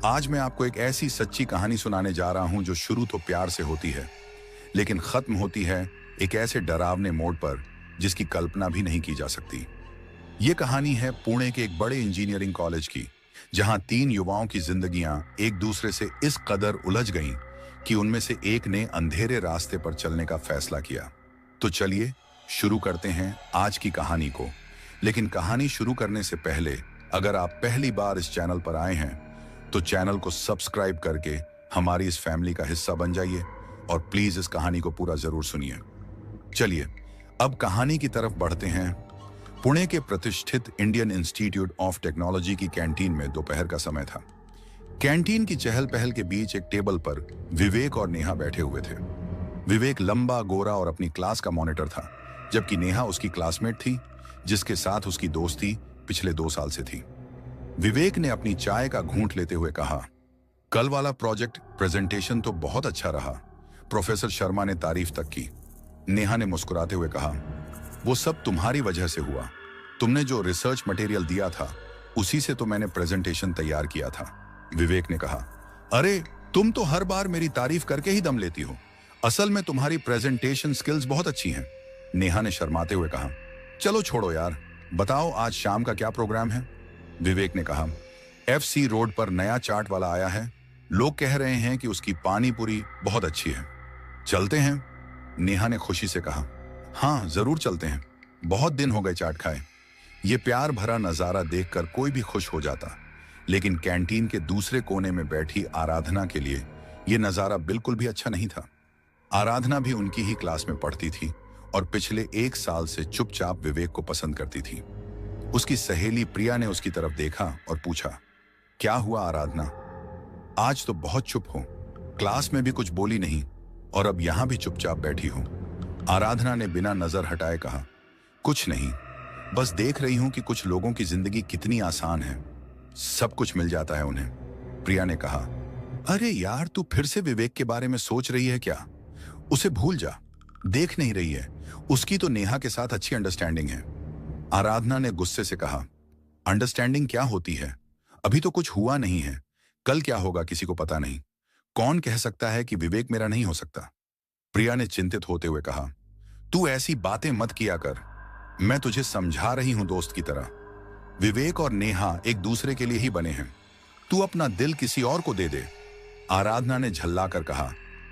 आज मैं आपको एक ऐसी सच्ची कहानी सुनाने जा रहा हूं जो शुरू तो प्यार से होती है, लेकिन खत्म होती है एक ऐसे डरावने मोड़ पर जिसकी कल्पना भी नहीं की जा सकती। ये कहानी है पुणे के एक बड़े इंजीनियरिंग कॉलेज की, जहां तीन युवाओं की जिंदगियां एक दूसरे से इस कदर उलझ गईं कि उनमें से एक ने अंधेरे रास्ते पर चलने का फैसला किया। तो चलिए शुरू करते हैं आज की कहानी को। लेकिन कहानी शुरू करने से पहले अगर आप पहली बार इस चैनल पर आए हैं तो चैनल को सब्सक्राइब करके हमारी इस फैमिली का हिस्सा बन जाइए और प्लीज इस कहानी को पूरा जरूर सुनिए। चलिए अब कहानी की तरफ बढ़ते हैं। पुणे के प्रतिष्ठित इंडियन इंस्टीट्यूट ऑफ टेक्नोलॉजी की कैंटीन में दोपहर का समय था। कैंटीन की चहल पहल के बीच एक टेबल पर विवेक और नेहा बैठे हुए थे। विवेक लंबा, गोरा और अपनी क्लास का मॉनिटर था, जबकि नेहा उसकी क्लासमेट थी जिसके साथ उसकी दोस्ती पिछले 2 साल से थी। विवेक ने अपनी चाय का घूंट लेते हुए कहा, कल वाला प्रोजेक्ट प्रेजेंटेशन तो बहुत अच्छा रहा। प्रोफेसर शर्मा ने तारीफ तक की। नेहा ने मुस्कुराते हुए कहा, वो सब तुम्हारी वजह से हुआ। तुमने जो रिसर्च मटेरियल दिया था उसी से तो मैंने प्रेजेंटेशन तैयार किया था। विवेक ने कहा, अरे तुम तो हर बार मेरी तारीफ करके ही दम लेती हो। असल में तुम्हारी प्रेजेंटेशन स्किल्स बहुत अच्छी हैं। नेहा ने शर्माते हुए कहा, चलो छोड़ो यार, बताओ आज शाम का क्या प्रोग्राम है। विवेक ने कहा, FC रोड पर नया चाट वाला आया है। लोग कह रहे हैं कि उसकी पानी पूरी बहुत अच्छी है। चलते हैं? नेहा ने खुशी से कहा, हाँ जरूर चलते हैं। बहुत दिन हो गए चाट खाए। ये प्यार भरा नजारा देखकर कोई भी खुश हो जाता, लेकिन कैंटीन के दूसरे कोने में बैठी आराधना के लिए ये नजारा बिल्कुल भी अच्छा नहीं था। आराधना भी उनकी ही क्लास में पढ़ती थी और पिछले 1 साल से चुपचाप विवेक को पसंद करती थी। उसकी सहेली प्रिया ने उसकी तरफ देखा और पूछा, क्या हुआ आराधना, आज तो बहुत चुप हो। क्लास में भी कुछ बोली नहीं और अब यहां भी चुपचाप बैठी हो। आराधना ने बिना नजर हटाए कहा, कुछ नहीं, बस देख रही हूं कि कुछ लोगों की जिंदगी कितनी आसान है, सब कुछ मिल जाता है उन्हें। प्रिया ने कहा, अरे यार तू फिर से विवेक के बारे में सोच रही है क्या? उसे भूल जा, देख नहीं रही है, उसकी तो नेहा के साथ अच्छी अंडरस्टैंडिंग है। आराधना ने गुस्से से कहा, अंडरस्टैंडिंग क्या होती है? अभी तो कुछ हुआ नहीं है, कल क्या होगा किसी को पता नहीं। कौन कह सकता है कि विवेक मेरा नहीं हो सकता? प्रिया ने चिंतित होते हुए कहा, तू ऐसी बातें मत किया कर, मैं तुझे समझा रही हूं दोस्त की तरह। विवेक और नेहा एक दूसरे के लिए ही बने हैं, तू अपना दिल किसी और को दे दे। आराधना ने झल्लाकर कहा,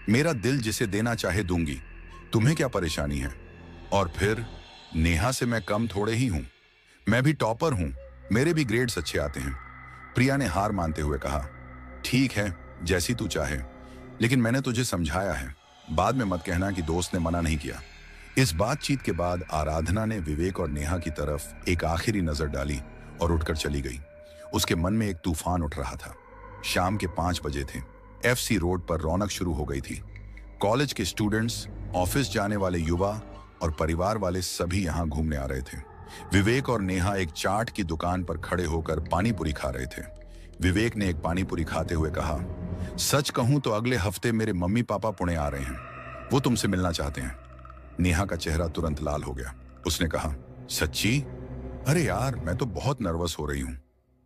मेरा दिल जिसे देना चाहे दूंगी, तुम्हें क्या परेशानी है? और फिर नेहा से मैं कम थोड़े ही हूं, मैं भी टॉपर हूं, मेरे भी ग्रेड्स अच्छे आते हैं। प्रिया ने हार मानते हुए कहा, ठीक है जैसी तू चाहे, लेकिन मैंने तुझे समझाया है, बाद में मत कहना कि दोस्त ने मना नहीं किया। इस बातचीत के बाद आराधना ने विवेक और नेहा की तरफ एक आखिरी नजर डाली और उठकर चली गई। उसके मन में एक तूफान उठ रहा था। शाम के 5 बजे थे। FC रोड पर रौनक शुरू हो गई थी। कॉलेज के स्टूडेंट्स, ऑफिस जाने वाले युवा और परिवार वाले सभी यहां घूमने आ रहे थे। विवेक और नेहा एक चाट की दुकान पर खड़े होकर पानी पूरी खा रहे थे। विवेक ने एक पानी पूरी खाते हुए कहा, सच कहूं तो अगले हफ्ते मेरे मम्मी पापा पुणे आ रहे हैं, वो तुमसे मिलना चाहते हैं। नेहा का चेहरा तुरंत लाल हो गया। उसने कहा, सच्ची? अरे यार मैं तो बहुत नर्वस हो रही हूं,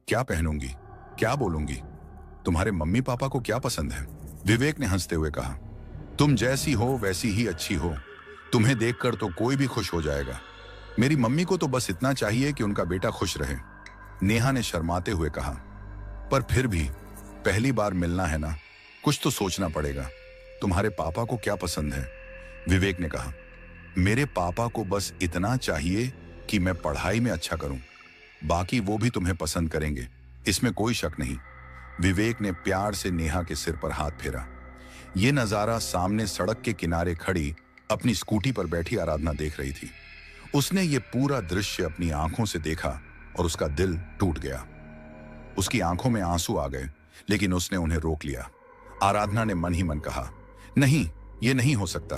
क्या पहनूंगी, क्या बोलूंगी? तुम्हारे मम्मी पापा को क्या पसंद है? विवेक ने हंसते हुए कहा, तुम जैसी हो वैसी ही अच्छी हो, तुम्हें देखकर तो कोई भी खुश हो जाएगा। मेरी मम्मी को तो बस इतना चाहिए कि उनका बेटा खुश रहे। नेहा ने शर्माते हुए कहा, पर फिर भी पहली बार मिलना है ना, कुछ तो सोचना पड़ेगा। तुम्हारे पापा को क्या पसंद है? विवेक ने कहा, मेरे पापा को बस इतना चाहिए कि मैं पढ़ाई में अच्छा करूं, बाकी वो भी तुम्हें पसंद करेंगे, इसमें कोई शक नहीं। विवेक ने प्यार से नेहा के सिर पर हाथ फेरा। ये नजारा सामने सड़क के किनारे खड़ी अपनी स्कूटी पर बैठी आराधना देख रही थी। उसने ये पूरा दृश्य अपनी आंखों से देखा और उसका दिल टूट गया। उसकी आंखों में आंसू आ गए, लेकिन उसने उन्हें रोक लिया। आराधना ने मन ही मन कहा, नहीं ये नहीं हो सकता,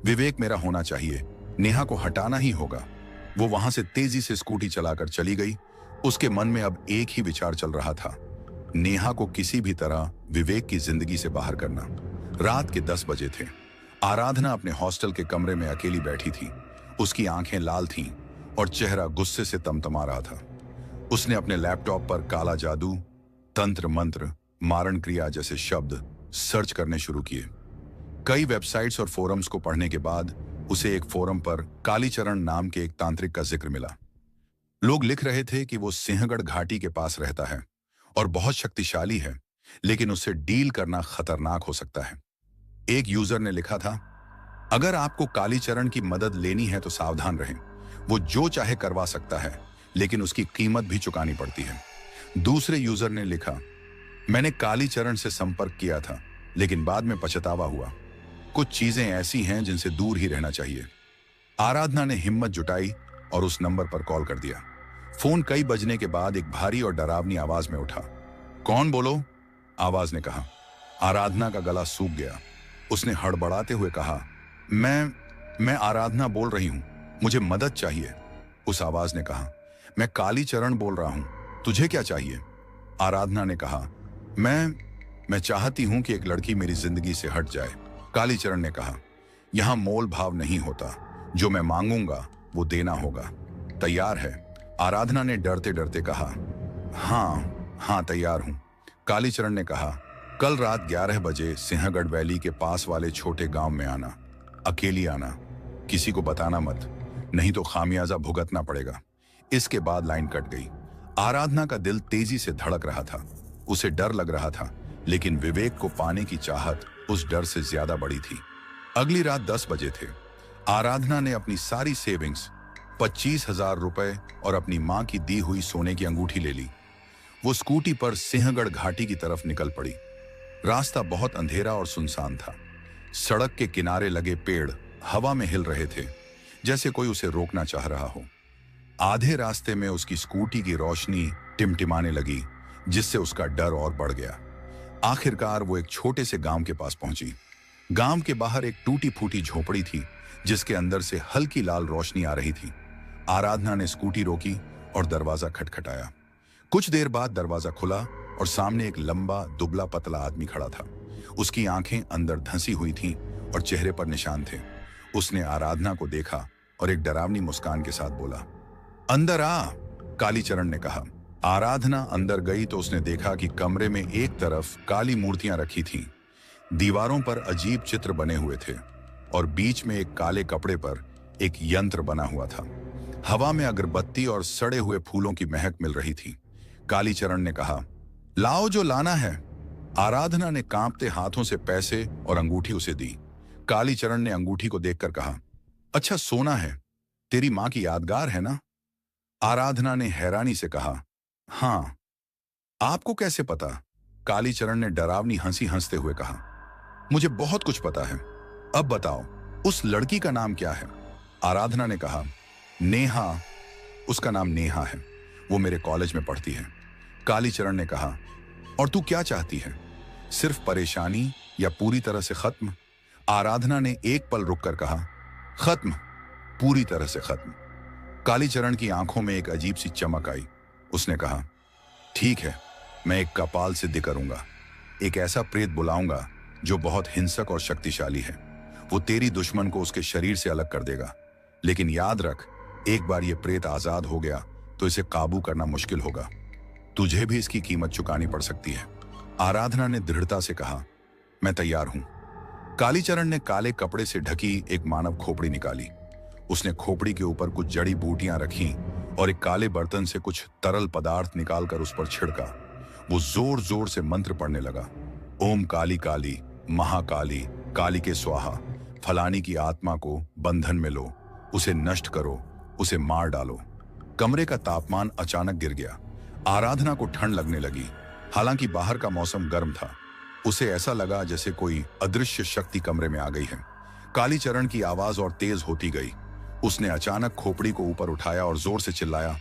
विवेक मेरा होना चाहिए, नेहा को हटाना ही होगा। वो वहां से तेजी से स्कूटी चलाकर चली गई। उसके मन में अब एक ही विचार चल रहा था, नेहा को किसी भी तरह विवेक की जिंदगी से बाहर करना। रात के 10 बजे थे। आराधना अपने हॉस्टल के कमरे में अकेली बैठी थी। उसकी आंखें लाल थीं और चेहरा गुस्से से तमतमा रहा था। उसने अपने लैपटॉप पर काला जादू, तंत्र मंत्र मारण क्रिया जैसे शब्द सर्च करने शुरू किए। कई वेबसाइट्स और फोरम्स को पढ़ने के बाद उसे एक फोरम पर कालीचरण नाम के एक तांत्रिक का जिक्र मिला। लोग लिख रहे थे कि वो सिंहगढ़ घाटी के पास रहता है और बहुत शक्तिशाली है, लेकिन उससे डील करना खतरनाक हो सकता है। एक यूजर ने लिखा था, अगर आपको कालीचरण की मदद लेनी है तो सावधान रहें। वो जो चाहे करवा सकता है, लेकिन उसकी कीमत भी चुकानी पड़ती है। दूसरे यूजर ने लिखा, मैंने कालीचरण से संपर्क किया था, लेकिन बाद में पछतावा हुआ। कुछ चीजें ऐसी हैं जिनसे दूर ही रहना चाहिए। आराधना ने हिम्मत जुटाई और उस नंबर पर कॉल कर दिया। फोन कई बजने के बाद एक भारी और डरावनी आवाज में उठा। कौन बोलो? आवाज ने कहा। आराधना का गला सूख गया। उसने हड़बड़ाते हुए कहा, मैं आराधना बोल रही हूं, मुझे मदद चाहिए। उस आवाज ने कहा, मैं कालीचरण बोल रहा हूं, तुझे क्या चाहिए? आराधना ने कहा, मैं चाहती हूं कि एक लड़की मेरी जिंदगी से हट जाए। कालीचरण ने कहा, यहां मोल भाव नहीं होता, जो मैं मांगूंगा वो देना होगा। तैयार है? आराधना ने डरते डरते कहा। हाँ तैयार हूं। कालीचरण ने कहा, कल रात 11 बजे सिंहगढ़ वैली के पास वाले छोटे गांव में आना। अकेली आना, किसी को बताना मत, नहीं तो खामियाजा भुगतना पड़ेगा। इसके बाद लाइन कट गई। आराधना का दिल तेजी से धड़क रहा था। उसे डर लग रहा था, लेकिन विवेक को पाने की चाहत उस डर से ज्यादा बड़ी थी। अगली रात 10 बजे थे। आराधना ने अपनी सारी सेविंग्स, 25,000 रुपए और अपनी मां की दी हुई सोने की अंगूठी ले ली। वो स्कूटी पर सिंहगढ़ घाटी की तरफ निकल पड़ी। रास्ता बहुत अंधेरा और सुनसान था। सड़क के किनारे लगे पेड़ हवा में हिल रहे थे, जैसे कोई उसे रोकना चाह रहा हो। आधे रास्ते में उसकी स्कूटी की रोशनी टिमटिमाने लगी, जिससे उसका डर और बढ़ गया। आखिरकार वो एक छोटे से गांव के पास पहुंची। गांव के बाहर एक टूटी फूटी झोपड़ी थी, जिसके अंदर से हल्की लाल रोशनी आ रही थी। आराधना ने स्कूटी रोकी और दरवाजा खटखटाया। कुछ देर बाद दरवाजा खुला और सामने एक लंबा दुबला पतला आदमी खड़ा था। उसकी आंखें अंदर धंसी हुई थीं और चेहरे पर निशान थे। उसने आराधना को देखा और एक डरावनी मुस्कान के साथ बोला, अंदर आ। कालीचरण ने कहा। आराधना अंदर गई तो उसने देखा कि कमरे में एक तरफ काली मूर्तियां रखी थीं। दीवारों पर अजीब चित्र बने हुए थे और बीच में एक काले कपड़े पर एक यंत्र बना हुआ था। हवा में अगरबत्ती और सड़े हुए फूलों की महक मिल रही थी। कालीचरण ने कहा, लाओ जो लाना है। आराधना ने कांपते हाथों से पैसे और अंगूठी उसे दी। कालीचरण ने अंगूठी को देखकर कहा, अच्छा सोना है, तेरी मां की यादगार है ना? आराधना ने हैरानी से कहा, हाँ। आपको कैसे पता? कालीचरण ने डरावनी हंसी हंसते हुए कहा, मुझे बहुत कुछ पता है। अब बताओ, उस लड़की का नाम क्या है? आराधना ने कहा, नेहा। उसका नाम नेहा है, वो मेरे कॉलेज में पढ़ती है। कालीचरण ने कहा, और तू क्या चाहती है? सिर्फ परेशानी या पूरी तरह से खत्म? आराधना ने एक पल रुककर कहा, खत्म, पूरी तरह से खत्म। कालीचरण की आंखों में एक अजीब सी चमक आई। उसने कहा, ठीक है, मैं एक कपाल सिद्धि करूंगा। एक ऐसा प्रेत बुलाऊंगा जो बहुत हिंसक और शक्तिशाली है। वो तेरी दुश्मन को उसके शरीर से अलग कर देगा। लेकिन याद रख, एक बार ये प्रेत आजाद हो गया तो इसे काबू करना मुश्किल होगा। तुझे भी इसकी कीमत चुकानी पड़ सकती है। आराधना ने दृढ़ता से कहा, मैं तैयार हूं। कालीचरण ने काले कपड़े से ढकी एक मानव खोपड़ी निकाली। उसने खोपड़ी के ऊपर कुछ जड़ी बूटियां रखी और एक काले बर्तन से कुछ तरल पदार्थ निकालकर उस पर छिड़का। वो जोर जोर से मंत्र पढ़ने लगा। ओम काली काली महाकाली काली के स्वाहा, फलानी की आत्मा को बंधन में लो, उसे नष्ट करो, उसे मार डालो। कमरे का तापमान अचानक गिर गया। आराधना को ठंड लगने लगी। हालांकि बाहर का मौसम गर्म था। उसे ऐसा लगा जैसे कोई अदृश्य शक्ति कमरे में आ गई है। कालीचरण की आवाज और तेज होती गई। उसने अचानक खोपड़ी को ऊपर उठाया और जोर से चिल्लाया,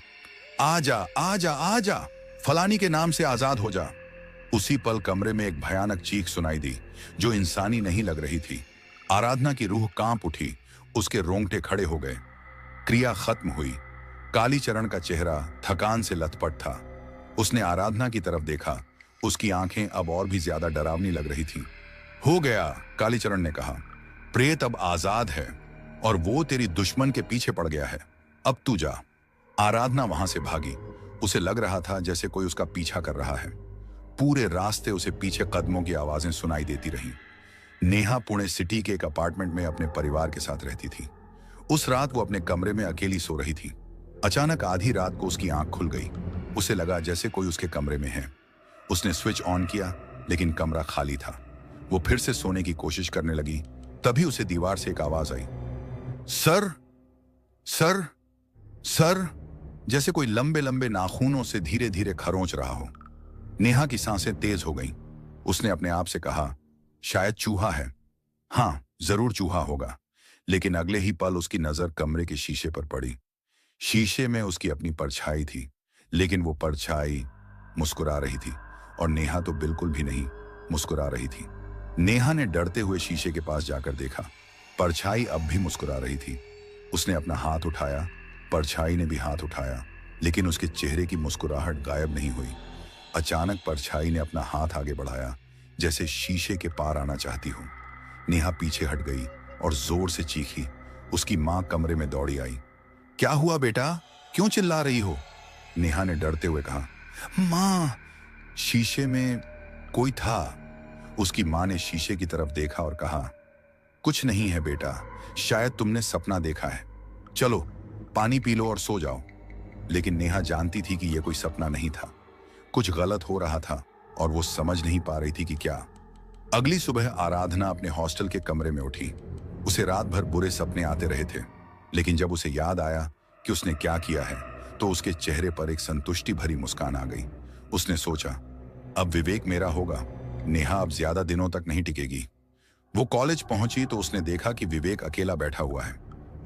आजा आजा आजा, फलानी के नाम से आजाद हो जा। उसी पल कमरे में एक भयानक चीख सुनाई दी, जो इंसानी नहीं लग रही थी। आराधना की रूह कांप उठी। उसके रोंगटे खड़े हो गए। क्रिया खत्म हुई। कालीचरण का चेहरा थकान से लथपथ था। उसने आराधना की तरफ देखा। उसकी आंखें अब और भी ज्यादा डरावनी लग रही थीं। हो गया, कालीचरण ने कहा, प्रेत अब आजाद है और वो तेरी दुश्मन के पीछे पड़ गया है। अब तू जा। आराधना वहां से भागी। उसे लग रहा था जैसे कोई उसका पीछा कर रहा है। पूरे रास्ते उसे पीछे कदमों की आवाजें सुनाई देती रहीं। नेहा पुणे सिटी के एक अपार्टमेंट में अपने परिवार के साथ रहती थी। उस रात वो अपने कमरे में अकेली सो रही थी। अचानक आधी रात को उसकी आंख खुल गई। उसे लगा जैसे कोई उसके कमरे में है। उसने स्विच ऑन किया, लेकिन कमरा खाली था। वो फिर से सोने की कोशिश करने लगी। तभी उसे दीवार से एक आवाज आई, सर सर सर, जैसे कोई लंबे लंबे नाखूनों से धीरे धीरे खरोंच रहा हो। नेहा की सांसें तेज हो गईं। उसने अपने आप से कहा, शायद चूहा है। हाँ, जरूर चूहा होगा। लेकिन अगले ही पल उसकी नजर कमरे के शीशे पर पड़ी। शीशे में उसकी अपनी परछाई थी, लेकिन वो परछाई मुस्कुरा रही थी, और नेहा तो बिल्कुल भी नहीं मुस्कुरा रही थी। नेहा ने डरते हुए शीशे के पास जाकर देखा। परछाई अब भी मुस्कुरा रही थी। उसने अपना हाथ उठाया, परछाई ने भी हाथ उठाया, लेकिन उसके चेहरे की मुस्कुराहट गायब नहीं हुई। अचानक परछाई ने अपना हाथ आगे बढ़ाया, जैसे शीशे के पार आना चाहती हो। नेहा पीछे हट गई और जोर से चीखी। उसकी मां कमरे में दौड़ी आई। क्या हुआ बेटा, क्यों चिल्ला रही हो? नेहा ने डरते हुए कहा। मां, शीशे में कोई था। उसकी मां ने शीशे की तरफ देखा और कहा, कुछ नहीं है बेटा, शायद तुमने सपना देखा है। चलो पानी पी लो और सो जाओ। लेकिन नेहा जानती थी कि यह कोई सपना नहीं था। कुछ गलत हो रहा था और वो समझ नहीं पा रही थी कि क्या। अगली सुबह आराधना अपने हॉस्टल के कमरे में उठी। उसे रात भर बुरे सपने आते रहे थे, लेकिन जब उसे याद आया कि उसने क्या किया है, तो उसके चेहरे पर एक संतुष्टि भरी मुस्कान आ गई। उसने सोचा, अब विवेक मेरा होगा। नेहा अब ज्यादा दिनों तक नहीं टिकेगी। वो कॉलेज पहुंची तो उसने देखा कि विवेक अकेला बैठा हुआ है।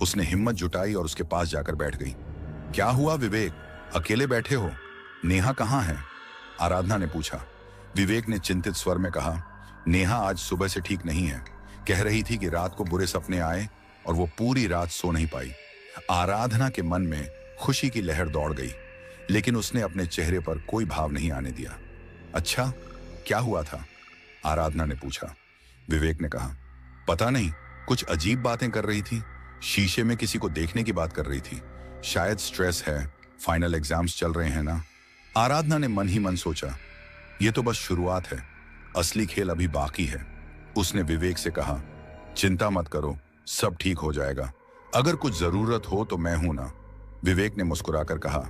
उसने हिम्मत जुटाई और उसके पास जाकर बैठ गई। क्या हुआ विवेक, अकेले बैठे हो? नेहा कहाँ है? आराधना ने पूछा। विवेक ने चिंतित स्वर में कहा, नेहा आज सुबह से ठीक नहीं है। कह रही थी कि रात को बुरे सपने आए और वो पूरी रात सो नहीं पाई। आराधना के मन में खुशी की लहर दौड़ गई, लेकिन उसने अपने चेहरे पर कोई भाव नहीं आने दिया। अच्छा, क्या हुआ था? आराधना ने पूछा। विवेक ने कहा, पता नहीं, कुछ अजीब बातें कर रही थी। शीशे में किसी को देखने की बात कर रही थी। शायद स्ट्रेस है, फाइनल एग्जाम्स चल रहे हैं ना। आराधना ने मन ही मन सोचा, यह तो बस शुरुआत है, असली खेल अभी बाकी है। उसने विवेक से कहा, चिंता मत करो, सब ठीक हो जाएगा। अगर कुछ जरूरत हो तो मैं हूं ना। विवेक ने मुस्कुराकर कहा,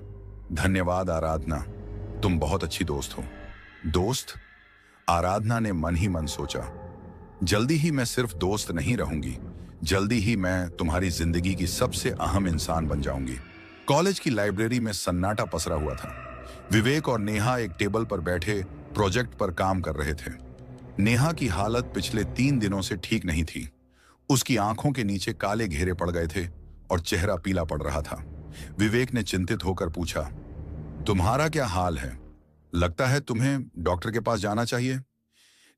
धन्यवाद आराधना, तुम बहुत अच्छी दोस्त हो। दोस्त? आराधना ने मन ही मन सोचा, जल्दी ही मैं सिर्फ दोस्त नहीं रहूंगी, जल्दी ही मैं तुम्हारी जिंदगी की सबसे अहम इंसान बन जाऊंगी। कॉलेज की लाइब्रेरी में सन्नाटा पसरा हुआ था। विवेक और नेहा एक टेबल पर बैठे प्रोजेक्ट पर काम कर रहे थे। नेहा की हालत पिछले 3 दिनों से ठीक नहीं थी। उसकी आंखों के नीचे काले घेरे पड़ गए थे और चेहरा पीला पड़ रहा था। विवेक ने चिंतित होकर पूछा, तुम्हारा क्या हाल है? लगता है तुम्हें डॉक्टर के पास जाना चाहिए।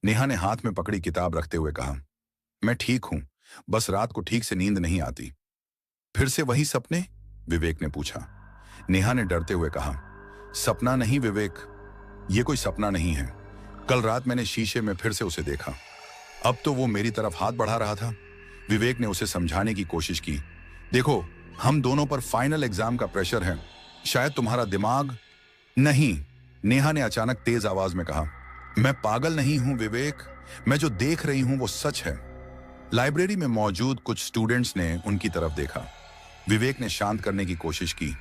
नेहा ने हाथ में पकड़ी किताब रखते हुए कहा, मैं ठीक हूं, बस रात को ठीक से नींद नहीं आती। फिर से वही सपने? विवेक ने पूछा। नेहा ने डरते हुए कहा, सपना नहीं विवेक, ये कोई सपना नहीं है। कल रात मैंने शीशे में फिर से उसे देखा। अब तो वो मेरी तरफ हाथ बढ़ा रहा था। विवेक ने उसे समझाने की कोशिश की, देखो, हम दोनों पर फाइनल एग्जाम का प्रेशर है, शायद तुम्हारा दिमाग। नहीं, नेहा ने अचानक तेज आवाज में कहा, मैं पागल नहीं हूं विवेक, मैं जो देख रही हूं वो सच है। लाइब्रेरी में मौजूद कुछ स्टूडेंट्स ने उनकी तरफ देखा। विवेक ने शांत करने की कोशिश की,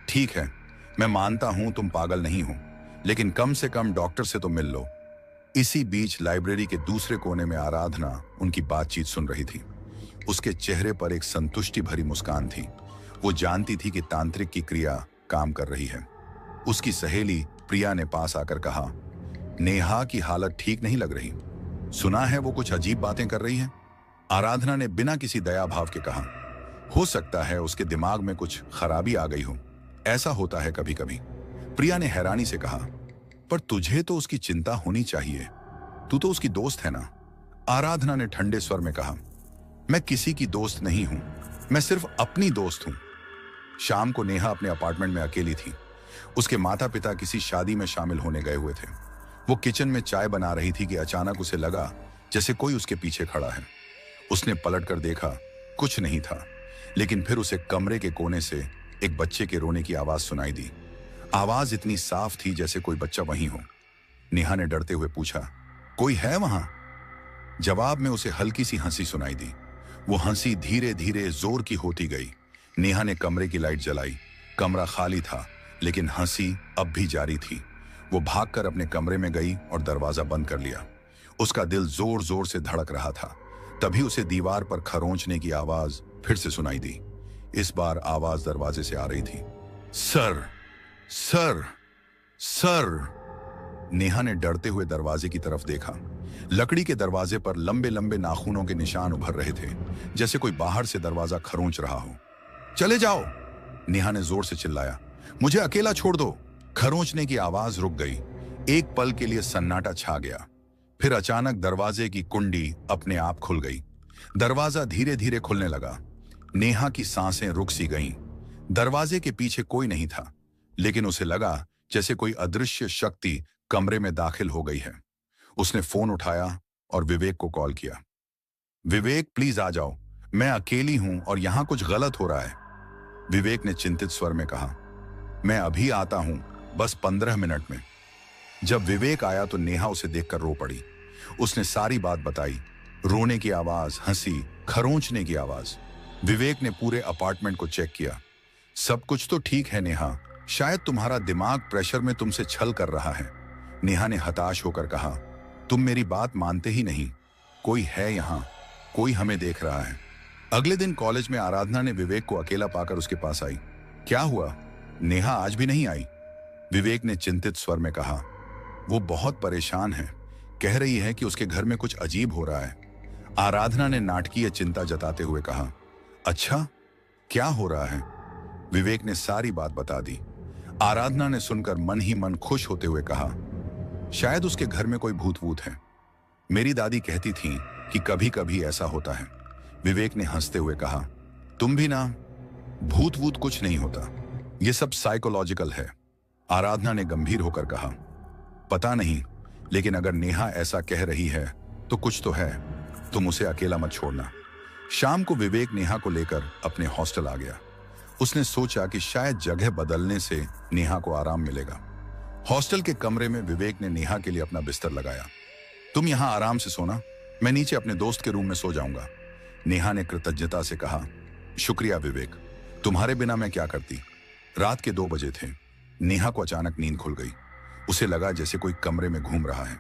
ठीक है, मैं मानता हूं तुम पागल नहीं हो, लेकिन कम से कम डॉक्टर से तो मिल लो। इसी बीच लाइब्रेरी के दूसरे कोने में आराधना उनकी बातचीत सुन रही थी। उसके चेहरे पर एक संतुष्टि भरी मुस्कान थी। वो जानती थी कि तांत्रिक की क्रिया काम कर रही है। उसकी सहेली प्रिया ने पास आकर कहा, नेहा की हालत ठीक नहीं लग रही, सुना है वो कुछ अजीब बातें कर रही है। आराधना ने बिना किसी दया भाव के कहा, हो सकता है उसके दिमाग में कुछ खराबी आ गई हो, ऐसा होता है कभी कभी। प्रिया ने हैरानी से कहा, पर तुझे तो उसकी चिंता होनी चाहिए, तू तो उसकी दोस्त है ना। आराधना ने ठंडे स्वर में कहा, मैं किसी की दोस्त नहीं हूं, मैं सिर्फ अपनी दोस्त हूं। शाम को नेहा अपने अपार्टमेंट में अकेली थी। उसके माता पिता किसी शादी में शामिल होने गए हुए थे। वो किचन में चाय बना रही थी कि अचानक उसे लगा जैसे कोई उसके पीछे खड़ा है। उसने पलटकर देखा, कुछ नहीं था, लेकिन फिर उसे कमरे के कोने से एक बच्चे के रोने की आवाज सुनाई दी। आवाज इतनी साफ थी जैसे कोई बच्चा वहीं हो। नेहा ने डरते हुए पूछा, कोई है वहां? जवाब में उसे हल्की सी हंसी सुनाई दी। वो हंसी धीरे धीरे जोर की होती गई। नेहा ने कमरे की लाइट जलाई। कमरा खाली था, लेकिन हंसी अब भी जारी थी। वो भागकर अपने कमरे में गई और दरवाजा बंद कर लिया। उसका दिल जोर जोर से धड़क रहा था। तभी उसे दीवार पर खरोंचने की आवाज फिर से सुनाई दी। इस बार आवाज दरवाजे से आ रही थी। Sir, sir, sir. नेहा ने डरते हुए दरवाजे की तरफ देखा। लकड़ी के दरवाजे पर लंबे लंबे नाखूनों के निशान उभर रहे थे, जैसे कोई बाहर से दरवाजा खरोंच रहा हो। चले जाओ, नेहा ने जोर से चिल्लाया। मुझे अकेला छोड़ दो। खरोंचने की आवाज रुक गई। एक पल के लिए सन्नाटा छा गया। फिर अचानक दरवाजे की कुंडी अपने आप खुल गई। दरवाजा धीरे धीरे खुलने लगा। नेहा की सांसें रुक सी गईं। दरवाजे के पीछे कोई नहीं था, लेकिन उसे लगा जैसे कोई अदृश्य शक्ति कमरे में दाखिल हो गई है। उसने फोन उठाया और विवेक को कॉल किया। विवेक, प्लीज आ जाओ, मैं अकेली हूं और यहां कुछ गलत हो रहा है। विवेक ने चिंतित स्वर में कहा, मैं अभी आता हूं, बस 15 मिनट में। जब विवेक आया तो नेहा उसे देखकर रो पड़ी। उसने सारी बात बताई। रोने की आवाज, हंसी, खरोंचने की आवाज। विवेक ने पूरे अपार्टमेंट को चेक किया। सब कुछ तो ठीक है नेहा, शायद तुम्हारा दिमाग प्रेशर में तुमसे छल कर रहा है। नेहा ने हताश होकर कहा, तुम मेरी बात मानते ही नहीं। कोई है यहाँ, कोई हमें देख रहा है। अगले दिन कॉलेज में आराधना ने विवेक को अकेला पाकर उसके पास आई। क्या हुआ? नेहा आज भी नहीं आई? विवेक ने चिंतित स्वर में कहा। वो बहुत परेशान है, कह रही है कि उसके घर में कुछ अजीब हो रहा है। आराधना ने नाटकीय चिंता जताते हुए कहा। अच्छा, क्या हो रहा है? विवेक ने सारी बात बता दी। आराधना ने सुनकर मन ही मन खुश होते हुए कहा, शायद उसके घर में कोई भूत वूत है। मेरी दादी कहती थी कि कभी कभी ऐसा होता है। विवेक ने हंसते हुए कहा, तुम भी ना। भूत वूत कुछ नहीं होता, ये सब साइकोलॉजिकल है। आराधना ने गंभीर होकर कहा, पता नहीं, लेकिन अगर नेहा ऐसा कह रही है तो कुछ तो है। तुम उसे अकेला मत छोड़ना। शाम को विवेक नेहा को लेकर अपने हॉस्टल आ गया। उसने सोचा कि शायद जगह बदलने से नेहा को आराम मिलेगा। हॉस्टल के कमरे में विवेक ने नेहा के लिए अपना बिस्तर लगाया। तुम यहां आराम से सोना, मैं नीचे अपने दोस्त के रूम में सो जाऊंगा। नेहा ने कृतज्ञता से कहा, शुक्रिया विवेक, तुम्हारे बिना मैं क्या करती। रात के 2 बजे थे। नेहा को अचानक नींद खुल गई। उसे लगा जैसे कोई कमरे में घूम रहा है।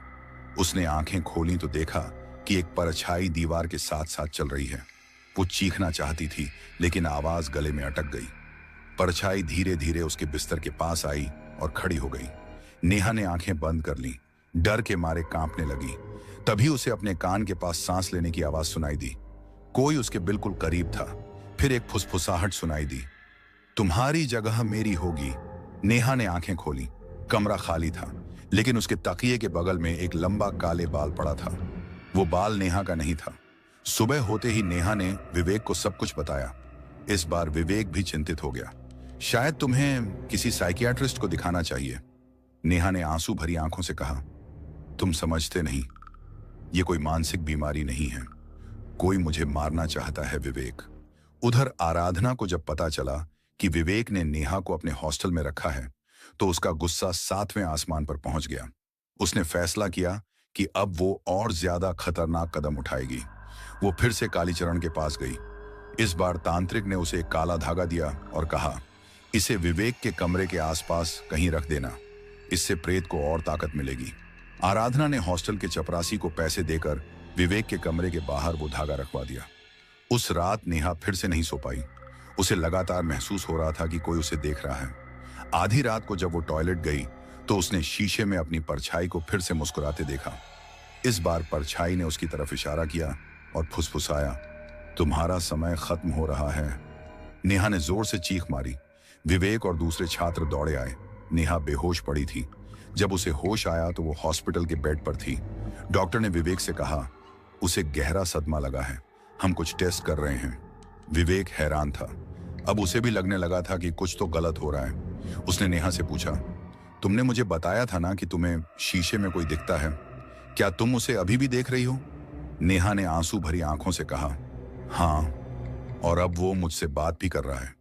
उसने आंखें खोली तो देखा कि एक परछाई दीवार के साथ साथ चल रही है। वो चीखना चाहती थी, लेकिन आवाज गले में अटक गई। परछाई धीरे धीरे उसके बिस्तर के पास आई और खड़ी हो गई। नेहा ने आंखें बंद कर ली, डर के मारे कांपने लगी। तभी उसे अपने कान के पास सांस लेने की आवाज सुनाई दी। कोई उसके बिल्कुल करीब था। फिर एक फुसफुसाहट सुनाई दी, तुम्हारी जगह मेरी होगी। नेहा ने आंखें खोली। कमरा खाली था, लेकिन उसके तकिए के बगल में एक लंबा काले बाल पड़ा था। वो बाल नेहा का नहीं था। सुबह होते ही नेहा ने विवेक को सब कुछ बताया। इस बार विवेक भी चिंतित हो गया। शायद तुम्हें किसी साइकियाट्रिस्ट को दिखाना चाहिए। नेहा ने आंसू भरी आंखों से कहा, तुम समझते नहीं, ये कोई मानसिक बीमारी नहीं है। कोई मुझे मारना चाहता है विवेक। उधर आराधना को जब पता चला कि विवेक ने नेहा को अपने हॉस्टल में रखा है, तो उसका गुस्सा 7वें आसमान पर पहुंच गया। उसने फैसला किया कि अब वो और ज्यादा खतरनाक कदम उठाएगी। वो फिर से कालीचरण के पास गई। इस बार तांत्रिक ने उसे एक काला धागा दिया और कहा, इसे विवेक के कमरे के आसपास कहीं रख देना, इससे प्रेत को और ताकत मिलेगी। आराधना ने हॉस्टल के चपरासी को पैसे देकर विवेक के कमरे के बाहर वो धागा रखवा दिया। उस रात नेहा फिर से नहीं सो पाई। उसे लगातार महसूस हो रहा था कि कोई उसे देख रहा है। आधी रात को जब वो टॉयलेट गई तो उसने शीशे में अपनी परछाई को फिर से मुस्कुराते देखा। इस बार परछाई ने उसकी तरफ इशारा किया और फुसफुसाया, तुम्हारा समय खत्म हो रहा है। नेहा ने जोर से चीख मारी। विवेक और दूसरे छात्र दौड़े आए। नेहा बेहोश पड़ी थी। जब उसे होश आया तो वो हॉस्पिटल के बेड पर थी। डॉक्टर ने विवेक से कहा, उसे गहरा सदमा लगा है, हम कुछ टेस्ट कर रहे हैं। विवेक हैरान था। अब उसे भी लगने लगा था कि कुछ तो गलत हो रहा है। उसने नेहा से पूछा, तुमने मुझे बताया था ना कि तुम्हें शीशे में कोई दिखता है, क्या तुम उसे अभी भी देख रही हो? नेहा ने आंसू भरी आंखों से कहा, हाँ, और अब वो मुझसे बात भी कर रहा है।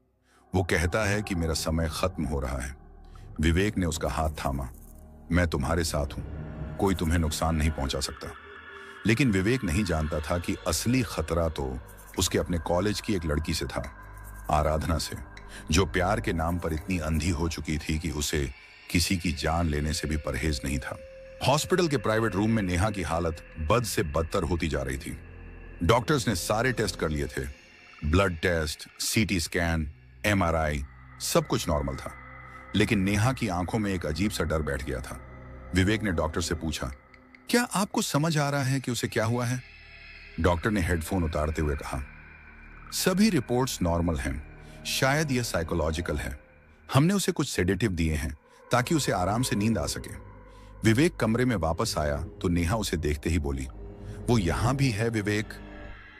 वो कहता है कि मेरा समय खत्म हो रहा है। विवेक ने उसका हाथ थामा। मैं तुम्हारे साथ हूं, कोई तुम्हें नुकसान नहीं पहुंचा सकता। लेकिन विवेक नहीं जानता था कि असली खतरा तो उसके अपने कॉलेज की एक लड़की से था, आराधना से, जो प्यार के नाम पर इतनी अंधी हो चुकी थी कि उसे किसी की जान लेने से भी परहेज नहीं था। हॉस्पिटल के प्राइवेट रूम में नेहा की हालत बद से बदतर होती जा रही थी। डॉक्टर्स ने सारे टेस्ट कर लिए थे, blood test, CT scan, MRI, सब कुछ नॉर्मल था। लेकिन नेहा की आंखों में एक अजीब सा डर बैठ गया था। विवेक ने डॉक्टर से पूछा, क्या आपको समझ आ रहा है कि उसे क्या हुआ है? डॉक्टर ने हेडफोन उतारते हुए कहा, सभी रिपोर्ट्स नॉर्मल हैं, शायद यह साइकोलॉजिकल है। हमने उसे कुछ सेडेटिव दिए हैं ताकि उसे आराम से नींद आ सके। विवेक कमरे में वापस आया तो नेहा उसे देखते ही बोली, वो यहां भी है विवेक?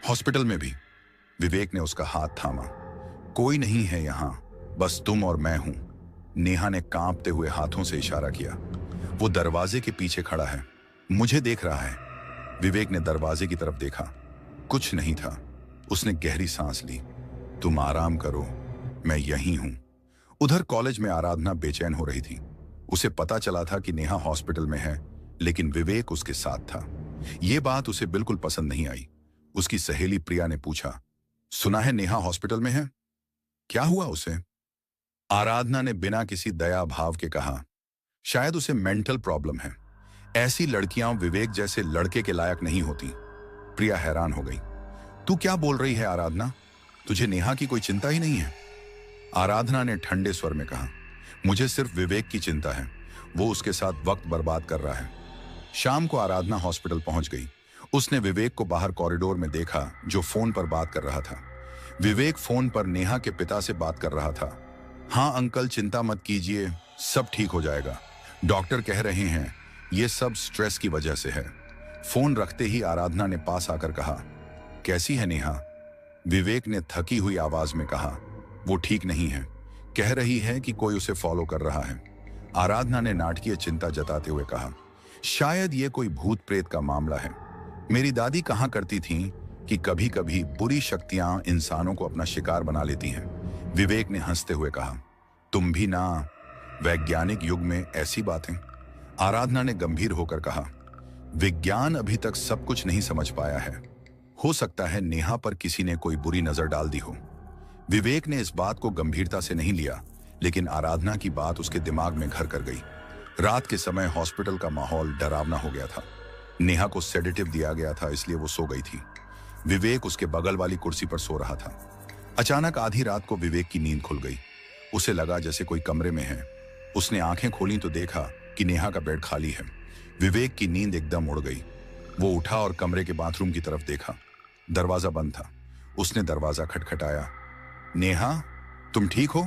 हॉस्पिटल में भी। विवेक ने उसका हाथ थामा। कोई नहीं है यहां, बस तुम और मैं हूं। नेहा ने कांपते हुए हाथों से इशारा किया। वो दरवाजे के पीछे खड़ा है, मुझे देख रहा है। विवेक ने दरवाजे की तरफ देखा, कुछ नहीं था। उसने गहरी सांस ली। तुम आराम करो, मैं यहीं हूं। उधर कॉलेज में आराधना बेचैन हो रही थी। उसे पता चला था कि नेहा हॉस्पिटल में है, लेकिन विवेक उसके साथ था। यह बात उसे बिल्कुल पसंद नहीं आई। उसकी सहेली प्रिया ने पूछा, सुना है नेहा हॉस्पिटल में है, क्या हुआ उसे? आराधना ने बिना किसी दया भाव के कहा, शायद उसे मेंटल प्रॉब्लम है। ऐसी लड़कियां विवेक जैसे लड़के के लायक नहीं होती। प्रिया हैरान हो गई। तू क्या बोल रही है आराधना? तुझे नेहा की कोई चिंता ही नहीं है? आराधना ने ठंडे स्वर में कहा, मुझे सिर्फ विवेक की चिंता है। वो उसके साथ वक्त बर्बाद कर रहा है। शाम को आराधना हॉस्पिटल पहुंच गई। उसने विवेक को बाहर कॉरिडोर में देखा, जो फोन पर बात कर रहा था। विवेक फोन पर नेहा के पिता से बात कर रहा था। हाँ अंकल, चिंता मत कीजिए, सब ठीक हो जाएगा। डॉक्टर कह रहे हैं ये सब स्ट्रेस की वजह से है। फोन रखते ही आराधना ने पास आकर कहा, कैसी है नेहा? विवेक ने थकी हुई आवाज में कहा, वो ठीक नहीं है, कह रही है कि कोई उसे फॉलो कर रहा है। आराधना ने नाटकीय चिंता जताते हुए कहा, शायद ये कोई भूत प्रेत का मामला है। मेरी दादी कहा करती थी कि कभी कभी बुरी शक्तियां इंसानों को अपना शिकार बना लेती हैं। विवेक ने हंसते हुए कहा, तुम भी ना, वैज्ञानिक युग में ऐसी बातें। आराधना ने गंभीर होकर कहा, विज्ञान अभी तक सब कुछ नहीं समझ पाया है। हो सकता है नेहा पर किसी ने कोई बुरी नजर डाल दी हो। विवेक ने इस बात को गंभीरता से नहीं लिया, लेकिन आराधना की बात उसके दिमाग में घर कर गई। रात के समय हॉस्पिटल का माहौल डरावना हो गया था। नेहा को सेडेटिव दिया गया था, इसलिए वो सो गई थी। विवेक उसके बगल वाली कुर्सी पर सो रहा था। अचानक आधी रात को विवेक की नींद खुल गई। उसे लगा जैसे कोई कमरे में है। उसने आंखें खोली तो देखा कि नेहा का बेड खाली है। विवेक की नींद एकदम उड़ गई। वो उठा और कमरे के बाथरूम की तरफ देखा। दरवाजा बंद था। उसने दरवाजा खटखटाया। नेहा, तुम ठीक हो?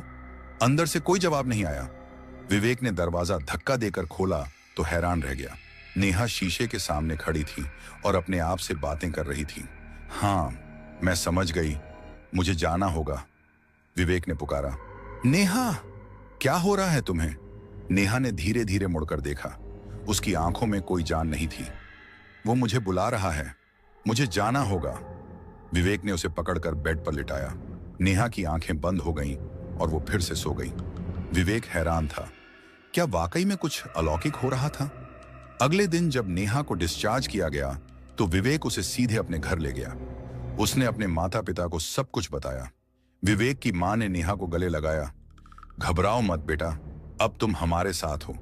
अंदर से कोई जवाब नहीं आया। विवेक ने दरवाजा धक्का देकर खोला तो हैरान रह गया। नेहा शीशे के सामने खड़ी थी और अपने आप से बातें कर रही थी। हाँ, मैं समझ गई, मुझे जाना होगा, विवेक ने पुकारा। नेहा, क्या हो रहा है तुम्हें? नेहा ने धीरे धीरे मुड़कर देखा। उसकी आंखों में कोई जान नहीं थी। वो मुझे बुला रहा है, मुझे जाना होगा। विवेक ने उसे पकड़कर बेड पर लिटाया। नेहा की आंखें बंद हो गईं और वो फिर से सो गई। विवेक हैरान था, क्या वाकई में कुछ अलौकिक हो रहा था? अगले दिन जब नेहा को डिस्चार्ज किया गया तो विवेक उसे सीधे अपने घर ले गया। उसने अपने माता पिता को सब कुछ बताया। विवेक की मां ने नेहा को गले लगाया। घबराओ मत बेटा, अब तुम हमारे साथ हो,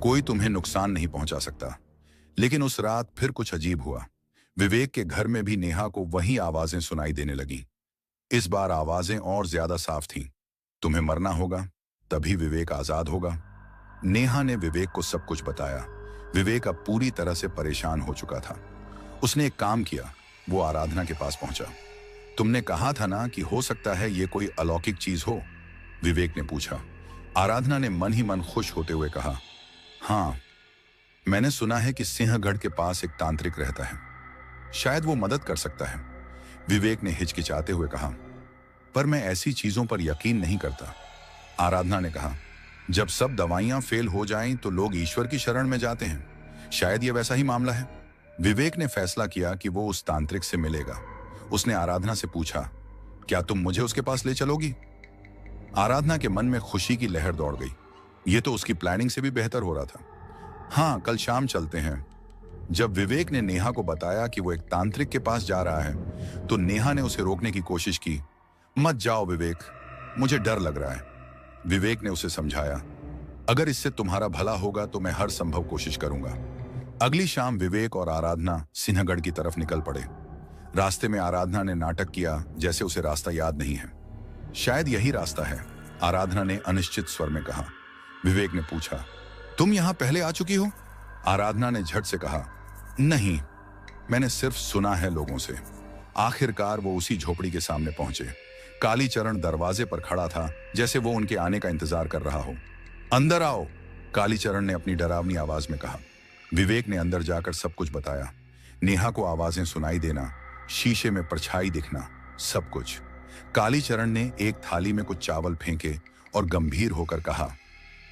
कोई तुम्हें नुकसान नहीं पहुंचा सकता। लेकिन उस रात फिर कुछ अजीब हुआ। विवेक के घर में भी नेहा को वही आवाजें सुनाई देने लगी। इस बार आवाजें और ज्यादा साफ थीं। तुम्हें मरना होगा, तभी विवेक आजाद होगा। नेहा ने विवेक को सब कुछ बताया। विवेक अब पूरी तरह से परेशान हो चुका था। उसने एक काम किया, वो आराधना के पास पहुंचा। तुमने कहा था ना कि हो सकता है ये कोई अलौकिक चीज हो, विवेक ने पूछा। आराधना ने मन ही मन खुश होते हुए कहा, हाँ, मैंने सुना है कि सिंहगढ़ के पास एक तांत्रिक रहता है, शायद वो मदद कर सकता है। विवेक ने हिचकिचाते हुए कहा, पर मैं ऐसी चीजों पर यकीन नहीं करता। आराधना ने कहा, जब सब दवाइयां फेल हो जाएं तो लोग ईश्वर की शरण में जाते हैं, शायद ये वैसा ही मामला है। विवेक ने फैसला किया कि वो उस तांत्रिक से मिलेगा। उसने आराधना से पूछा, क्या तुम मुझे उसके पास ले चलोगी? आराधना के मन में खुशी की लहर दौड़ गई। ये तो उसकी प्लानिंग से भी बेहतर हो रहा था। हाँ, कल शाम चलते हैं, जब विवेक ने नेहा को बताया कि वो एक तांत्रिक के पास जा रहा है, तो नेहा ने उसे रोकने की कोशिश की। मत जाओ विवेक, मुझे डर लग रहा है। विवेक ने उसे समझाया, अगर इससे तुम्हारा भला होगा तो मैं हर संभव कोशिश करूंगा। अगली शाम विवेक और आराधना सिंहगढ़ की तरफ निकल पड़े। रास्ते में आराधना ने नाटक किया जैसे उसे रास्ता याद नहीं है। शायद यही रास्ता है, आराधना ने अनिश्चित स्वर में कहा। विवेक ने पूछा, तुम यहां पहले आ चुकी हो? आराधना ने झट से कहा, नहीं, मैंने सिर्फ सुना है लोगों से। आखिरकार वो उसी झोपड़ी के सामने पहुंचे। कालीचरण दरवाजे पर खड़ा था, जैसे वो उनके आने का इंतजार कर रहा हो। अंदर आओ, कालीचरण ने अपनी डरावनी आवाज में कहा। विवेक ने अंदर जाकर सब कुछ बताया। नेहा को आवाजें सुनाई देना, शीशे में परछाई दिखना, सब कुछ। कालीचरण ने एक थाली में कुछ चावल फेंके और गंभीर होकर कहा,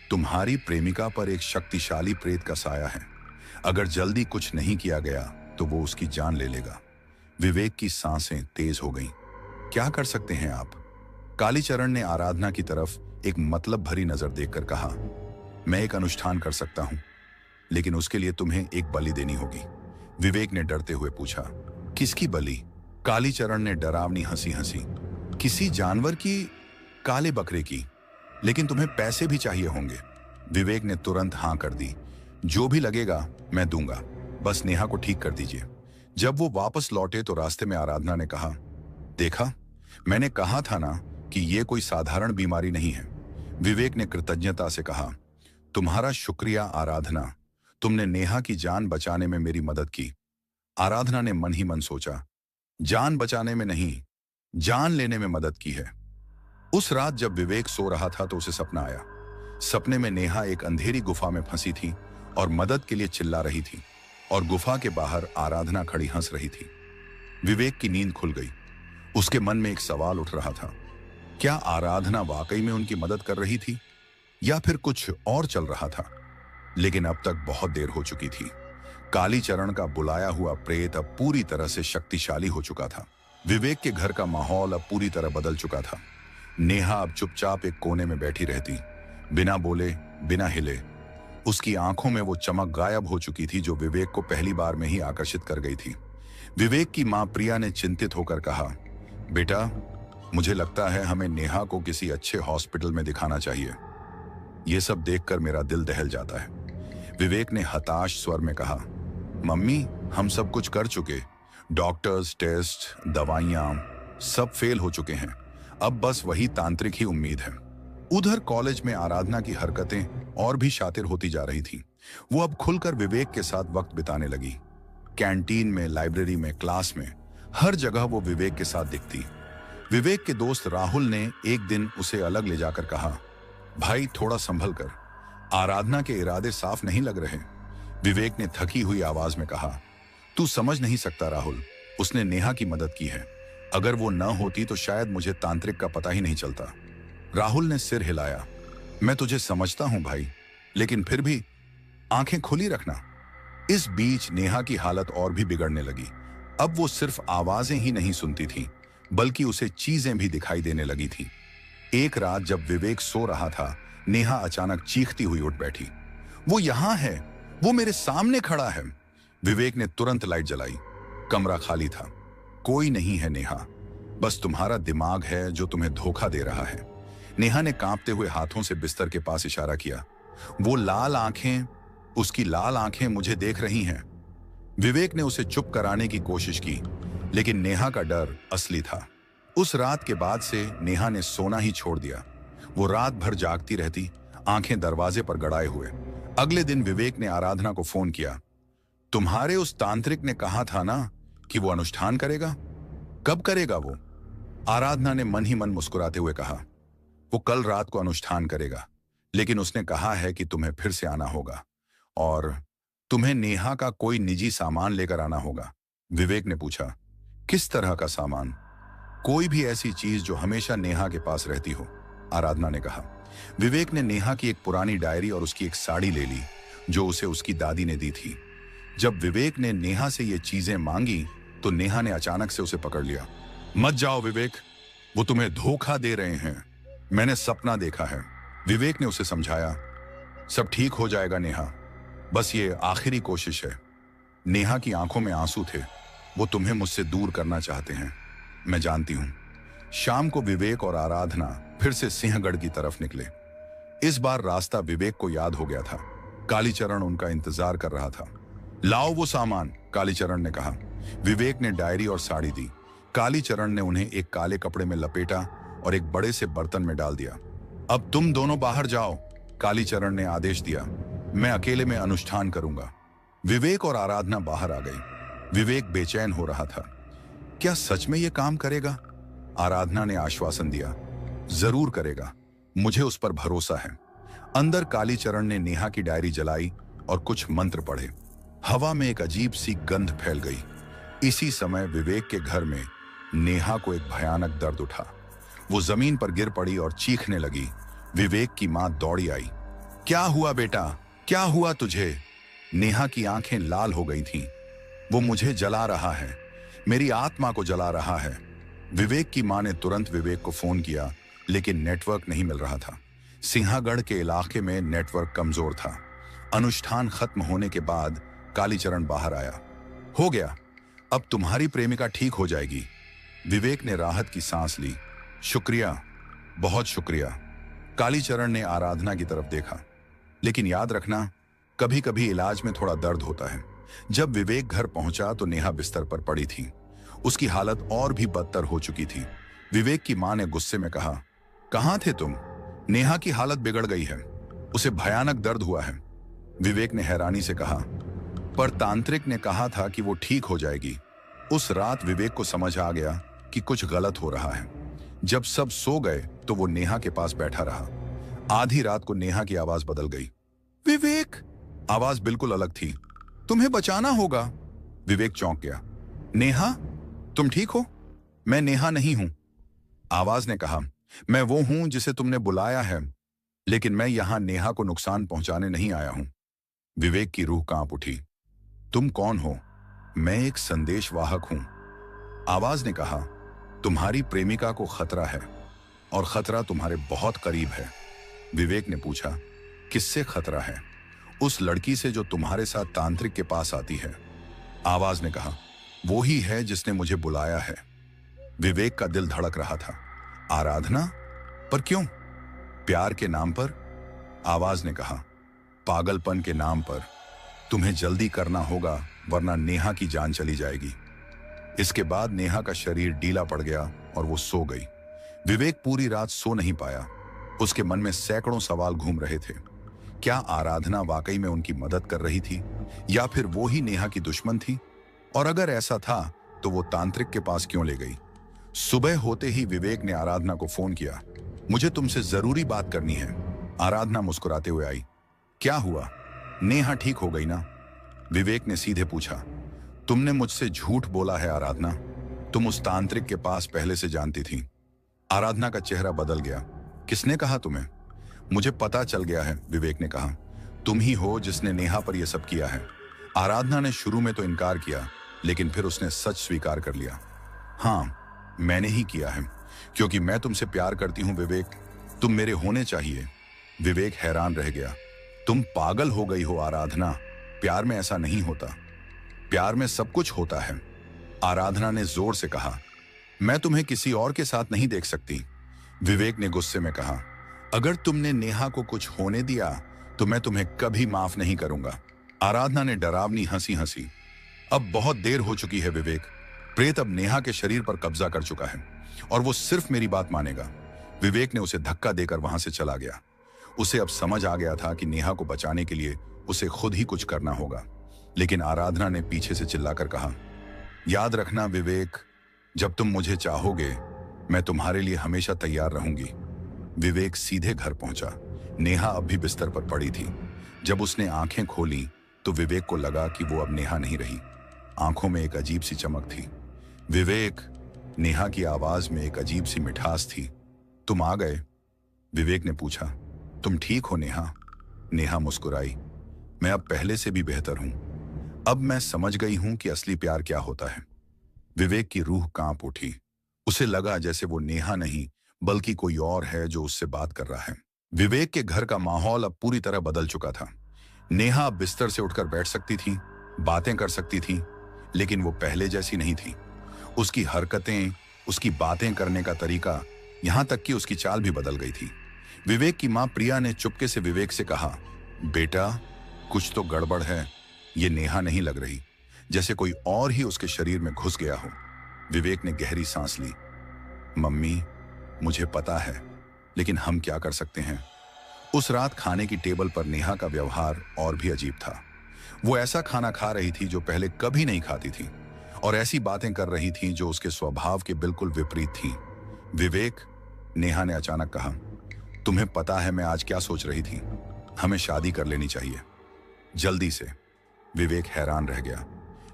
तुम्हारी प्रेमिका पर एक शक्तिशाली प्रेत का साया है। अगर जल्दी कुछ नहीं किया गया तो वो उसकी जान ले लेगा। विवेक की सांसें तेज हो गईं। क्या कर सकते हैं आप? कालीचरण ने आराधना की तरफ एक मतलब भरी नजर देखकर कहा, मैं एक अनुष्ठान कर सकता हूं, लेकिन उसके लिए तुम्हें एक बलि देनी होगी। विवेक ने डरते हुए पूछा, किसकी बलि? कालीचरण ने डरावनी हंसी हंसी, किसी जानवर की, काले बकरे की, लेकिन तुम्हें पैसे भी चाहिए होंगे। विवेक ने तुरंत हां कर दी, जो भी लगेगा मैं दूंगा, बस नेहा को ठीक कर दीजिए। जब वो वापस लौटे तो रास्ते में आराधना ने कहा, देखा, मैंने कहा था ना कि ये कोई साधारण बीमारी नहीं है। विवेक ने कृतज्ञता से कहा, तुम्हारा शुक्रिया आराधना, तुमने नेहा की जान बचाने में मेरी मदद की। आराधना ने मन ही मन सोचा, जान बचाने में नहीं, जान लेने में मदद की है। उस रात जब विवेक सो रहा था तो उसे सपना आया। सपने में नेहा एक अंधेरी गुफा में फंसी थी और मदद के लिए चिल्ला रही थी, और गुफा के बाहर आराधना खड़ी हंस रही थी। विवेक की नींद खुल गई। उसके मन में एक सवाल उठ रहा था, क्या आराधना वाकई में उनकी मदद कर रही थी या फिर कुछ और चल रहा था? लेकिन अब तक बहुत देर हो चुकी थी। कालीचरण का बुलाया हुआ प्रेत अब पूरी तरह से शक्तिशाली हो चुका था। विवेक के घर का माहौल अब पूरी तरह बदल चुका था। नेहा अब चुपचाप एक कोने में बैठी रहती, बिना बोले, बिना हिले। उसकी आंखों में वो चमक गायब हो चुकी थी जो विवेक को पहली बार में ही आकर्षित कर गई थी। विवेक की मां प्रिया ने चिंतित होकर कहा, बेटा, मुझे लगता है हमें नेहा को किसी अच्छे हॉस्पिटल में दिखाना चाहिए। यह सब देखकर मेरा दिल दहल जाता है। विवेक ने हताश स्वर में कहा, मम्मी, हम सब कुछ कर चुके, डॉक्टर्स, टेस्ट, दवाइयां, सब फेल हो चुके हैं। अब बस वही तांत्रिक ही उम्मीद है। उधर कॉलेज में आराधना की हरकतें और भी शातिर होती जा रही थी। वो अब खुलकर विवेक के साथ वक्त बिताने लगी। कैंटीन में, लाइब्रेरी में, क्लास में, हर जगह वो विवेक के साथ दिखती। विवेक के दोस्त राहुल ने एक दिन उसे अलग ले जाकर कहा, भाई थोड़ा संभल कर, आराधना के इरादे साफ नहीं लग रहे। विवेक ने थकी हुई आवाज में कहा, तू समझ नहीं सकता राहुल, उसने नेहा की मदद की है। अगर वो न होती तो शायद मुझे तांत्रिक का पता ही नहीं चलता। राहुल ने सिर हिलाया, मैं तुझे समझता हूं भाई, लेकिन फिर भी आंखें खुली रखना। इस बीच नेहा की हालत और भी बिगड़ने लगी। अब वो सिर्फ आवाजें ही नहीं सुनती थी, बल्कि उसे चीजें भी दिखाई देने लगी थी। एक रात जब विवेक सो रहा था, नेहा अचानक चीखती हुई उठ बैठी, वो यहां है, वो मेरे सामने खड़ा है। विवेक ने तुरंत लाइट जलाई। कमरा खाली था। कोई नहीं है नेहा, बस तुम्हारा दिमाग है जो तुम्हें धोखा दे रहा है। नेहा ने कांपते हुए हाथों से बिस्तर के पास इशारा किया। वो लाल आंखें, उसकी लाल आंखें मुझे देख रही हैं। विवेक ने उसे चुप कराने की कोशिश की, लेकिन नेहा का डर असली था। उस रात के बाद से नेहा ने सोना ही छोड़ दिया। वो रात भर जागती रहती, आंखें दरवाजे पर गड़ाए हुए। अगले दिन विवेक ने आराधना को फोन किया, तुम्हारे उस तांत्रिक ने कहा था ना कि वो अनुष्ठान करेगा, कब करेगा वो? आराधना ने मन ही मन मुस्कुराते हुए कहा, वो कल रात को अनुष्ठान करेगा, लेकिन उसने कहा है कि तुम्हें फिर से आना होगा और तुम्हें नेहा का कोई निजी सामान लेकर आना होगा। विवेक ने पूछा, किस तरह का सामान? कोई भी ऐसी चीज जो हमेशा नेहा के पास रहती हो, आराधना ने कहा। विवेक ने नेहा की एक पुरानी डायरी और उसकी एक साड़ी ले ली जो उसे उसकी दादी ने दी थी। जब विवेक ने नेहा से ये चीजें मांगी तो नेहा ने अचानक से उसे पकड़ लिया। मत जाओ विवेक, वो तुम्हें धोखा दे रहे हैं, मैंने सपना देखा है। विवेक ने उसे समझाया, सब ठीक हो जाएगा नेहा, बस ये आखिरी कोशिश है। नेहा की आंखों में आंसू थे। वो तुम्हें मुझसे दूर करना चाहते हैं, मैं जानती हूं। शाम को विवेक और आराधना फिर से सिंहगढ़ की तरफ निकले। इस बार रास्ता विवेक को याद हो गया था। कालीचरण उनका इंतजार कर रहा था। लाओ वो सामान, कालीचरण ने कहा। विवेक ने डायरी और साड़ी दी। कालीचरण ने उन्हें एक काले कपड़े में लपेटा और एक बड़े से बर्तन में डाल दिया। अब तुम दोनों बाहर जाओ, कालीचरण ने आदेश दिया। मैं अकेले में अनुष्ठान करूंगा। विवेक और आराधना बाहर आ गई। विवेक बेचैन हो रहा था। क्या सच में यह काम करेगा? आराधना ने आश्वासन दिया, जरूर करेगा, मुझे उस पर भरोसा है। अंदर कालीचरण ने नेहा की डायरी जलाई और कुछ मंत्र पढ़े। हवा में एक अजीब सी गंध फैल गई। इसी समय विवेक के घर में नेहा को एक भयानक दर्द उठा। वो जमीन पर गिर पड़ी और चीखने लगी। विवेक की मां दौड़ी आई। क्या हुआ बेटा, क्या हुआ तुझे? नेहा की आंखें लाल हो गई थीं। वो मुझे जला रहा है, मेरी आत्मा को जला रहा है। विवेक की मां ने तुरंत विवेक को फोन किया, लेकिन नेटवर्क नहीं मिल रहा था। सिंहगढ़ के इलाके में नेटवर्क कमजोर था। अनुष्ठान खत्म होने के बाद कालीचरण बाहर आया। हो गया, अब तुम्हारी प्रेमिका ठीक हो जाएगी। विवेक ने राहत की सांस ली। शुक्रिया, बहुत शुक्रिया। कालीचरण ने आराधना की तरफ देखा। लेकिन याद रखना, कभी कभी इलाज में थोड़ा दर्द होता है। जब विवेक घर पहुंचा तो नेहा बिस्तर पर पड़ी थी। उसकी हालत और भी बदतर हो चुकी थी। विवेक की मां ने गुस्से में कहा, कहां थे तुम? नेहा की हालत बिगड़ गई है, उसे भयानक दर्द हुआ है। विवेक ने हैरानी से कहा, पर तांत्रिक ने कहा था कि वो ठीक हो जाएगी। उस रात विवेक को समझ आ गया कि कुछ गलत हो रहा है। जब सब सो गए तो वो नेहा के पास बैठा रहा। आधी रात को नेहा की आवाज बदल गई। विवेक! आवाज बिल्कुल अलग थी। तुम्हें बचाना होगा। विवेक चौंक गया। नेहा, तुम ठीक हो? मैं नेहा नहीं हूं, आवाज ने कहा। मैं वो हूं जिसे तुमने बुलाया है, लेकिन मैं यहां नेहा को नुकसान पहुंचाने नहीं आया हूं। विवेक की रूह कांप उठी। तुम कौन हो? मैं एक संदेशवाहक हूं, आवाज ने कहा। तुम्हारी प्रेमिका को खतरा है, और खतरा तुम्हारे बहुत करीब है। विवेक ने पूछा, किससे खतरा है? उस लड़की से जो तुम्हारे साथ तांत्रिक के पास आती है, आवाज ने कहा। वो ही है जिसने मुझे बुलाया है। विवेक का दिल धड़क रहा था। आराधना? पर क्यों? प्यार के नाम पर? आवाज ने कहा। पागलपन के नाम पर। तुम्हें जल्दी करना होगा, वरना नेहा की जान चली जाएगी। इसके बाद नेहा का शरीर ढीला पड़ गया और वो सो गई। विवेक पूरी रात सो नहीं पाया। उसके मन में सैकड़ों सवाल घूम रहे थे। क्या आराधना वाकई में उनकी मदद कर रही थी, या फिर वो ही नेहा की दुश्मन थी? और अगर ऐसा था तो वो तांत्रिक के पास क्यों ले गई? सुबह होते ही विवेक ने आराधना को फोन किया। मुझे तुमसे जरूरी बात करनी है। आराधना मुस्कुराते हुए आई। क्या हुआ? नेहा ठीक हो गई ना? विवेक ने सीधे पूछा। तुमने मुझसे झूठ बोला है आराधना। तुम उस तांत्रिक के पास पहले से जानती थी। आराधना का चेहरा बदल गया। किसने कहा तुम्हें? मुझे पता चल गया है, विवेक ने कहा। तुम ही हो जिसने नेहा पर यह सब किया है। आराधना ने शुरू में तो इनकार किया, लेकिन फिर उसने सच स्वीकार कर लिया। हाँ, मैंने ही किया है, क्योंकि मैं तुमसे प्यार करती हूं विवेक। तुम मेरे होने चाहिए। विवेक हैरान रह गया। तुम पागल हो गई हो आराधना। प्यार में ऐसा नहीं होता। प्यार में सब कुछ होता है, आराधना ने जोर से कहा। मैं तुम्हें किसी और के साथ नहीं देख सकती, विवेक ने गुस्से में कहा। अगर तुमने नेहा को कुछ होने दिया तो मैं तुम्हें कभी माफ नहीं करूंगा। आराधना ने डरावनी हंसी हंसी। अब बहुत देर हो चुकी है विवेक। प्रेत अब नेहा के शरीर पर कब्जा कर चुका है, और वो सिर्फ मेरी बात मानेगा। विवेक ने उसे धक्का देकर वहां से चला गया। उसे अब समझ आ गया था कि नेहा को बचाने के लिए उसे खुद ही कुछ करना होगा। लेकिन आराधना ने पीछे से चिल्लाकर कहा, याद रखना विवेक, जब तुम मुझे चाहोगे मैं तुम्हारे लिए हमेशा तैयार रहूंगी। विवेक सीधे घर पहुंचा। नेहा अब भी बिस्तर पर पड़ी थी। जब उसने आंखें खोली तो विवेक को लगा कि वो अब नेहा नहीं रही। आंखों में एक अजीब सी चमक थी। विवेक, नेहा की आवाज में एक अजीब सी मिठास थी। तुम आ गए? विवेक ने पूछा। तुम ठीक हो नेहा? नेहा मुस्कुराई। मैं अब पहले से भी बेहतर हूं। अब मैं समझ गई हूं कि असली प्यार क्या होता है। विवेक की रूह कांप उठी। उसे लगा जैसे वो नेहा नहीं बल्कि कोई और है जो उससे बात कर रहा है। विवेक के घर का माहौल अब पूरी तरह बदल चुका था। नेहा अब बिस्तर से उठकर बैठ सकती थी। बातें कर सकती थी, लेकिन वो पहले जैसी नहीं थी। उसकी हरकतें, उसकी बातें करने का तरीका, यहां तक कि उसकी चाल भी बदल गई थी। विवेक की मां प्रिया ने चुपके से विवेक से कहा, बेटा, कुछ तो गड़बड़ है। ये नेहा नहीं लग रही, जैसे कोई और ही उसके शरीर में घुस गया हो। विवेक ने गहरी सांस ली। मम्मी, मुझे पता है, लेकिन हम क्या कर सकते हैं। उस रात खाने की टेबल पर नेहा का व्यवहार और भी अजीब था। वो ऐसा खाना खा रही थी जो पहले कभी नहीं खाती थी, और ऐसी बातें कर रही थी जो उसके स्वभाव के बिल्कुल विपरीत थी। विवेक, नेहा ने अचानक कहा, तुम्हें पता है मैं आज क्या सोच रही थी? हमें शादी कर लेनी चाहिए, जल्दी से। विवेक हैरान रह गया।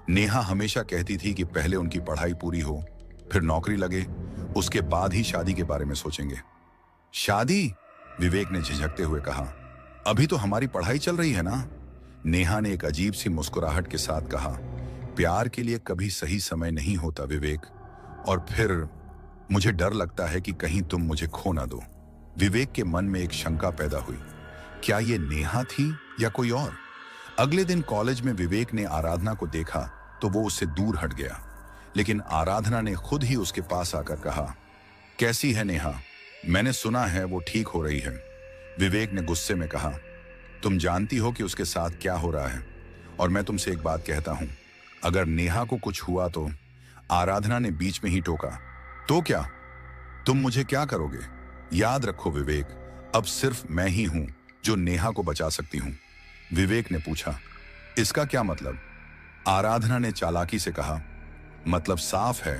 नेहा हमेशा कहती थी कि पहले उनकी पढ़ाई पूरी हो, फिर नौकरी लगे, उसके बाद ही शादी के बारे में सोचेंगे। शादी? विवेक ने झिझकते हुए कहा, अभी तो हमारी पढ़ाई चल रही है ना। नेहा ने एक अजीब सी मुस्कुराहट के साथ कहा, प्यार के लिए कभी सही समय नहीं होता विवेक, और फिर मुझे डर लगता है कि कहीं तुम मुझे खो ना दो। विवेक के मन में एक शंका पैदा हुई, क्या ये नेहा थी या कोई और? अगले दिन कॉलेज में विवेक ने आराधना को देखा तो वो उससे दूर हट गया, लेकिन आराधना ने खुद ही उसके पास आकर कहा, कैसी है नेहा? मैंने सुना है वो ठीक हो रही है। विवेक ने गुस्से में कहा, तुम जानती हो कि उसके साथ क्या हो रहा है, और मैं तुमसे एक बात कहता हूं, अगर नेहा को कुछ हुआ तो? आराधना ने बीच में ही टोका, तो क्या? तुम मुझे क्या करोगे? याद रखो विवेक, अब सिर्फ मैं ही हूं जो नेहा को बचा सकती हूं। विवेक ने पूछा, इसका क्या मतलब? आराधना ने चालाकी से कहा, मतलब साफ है,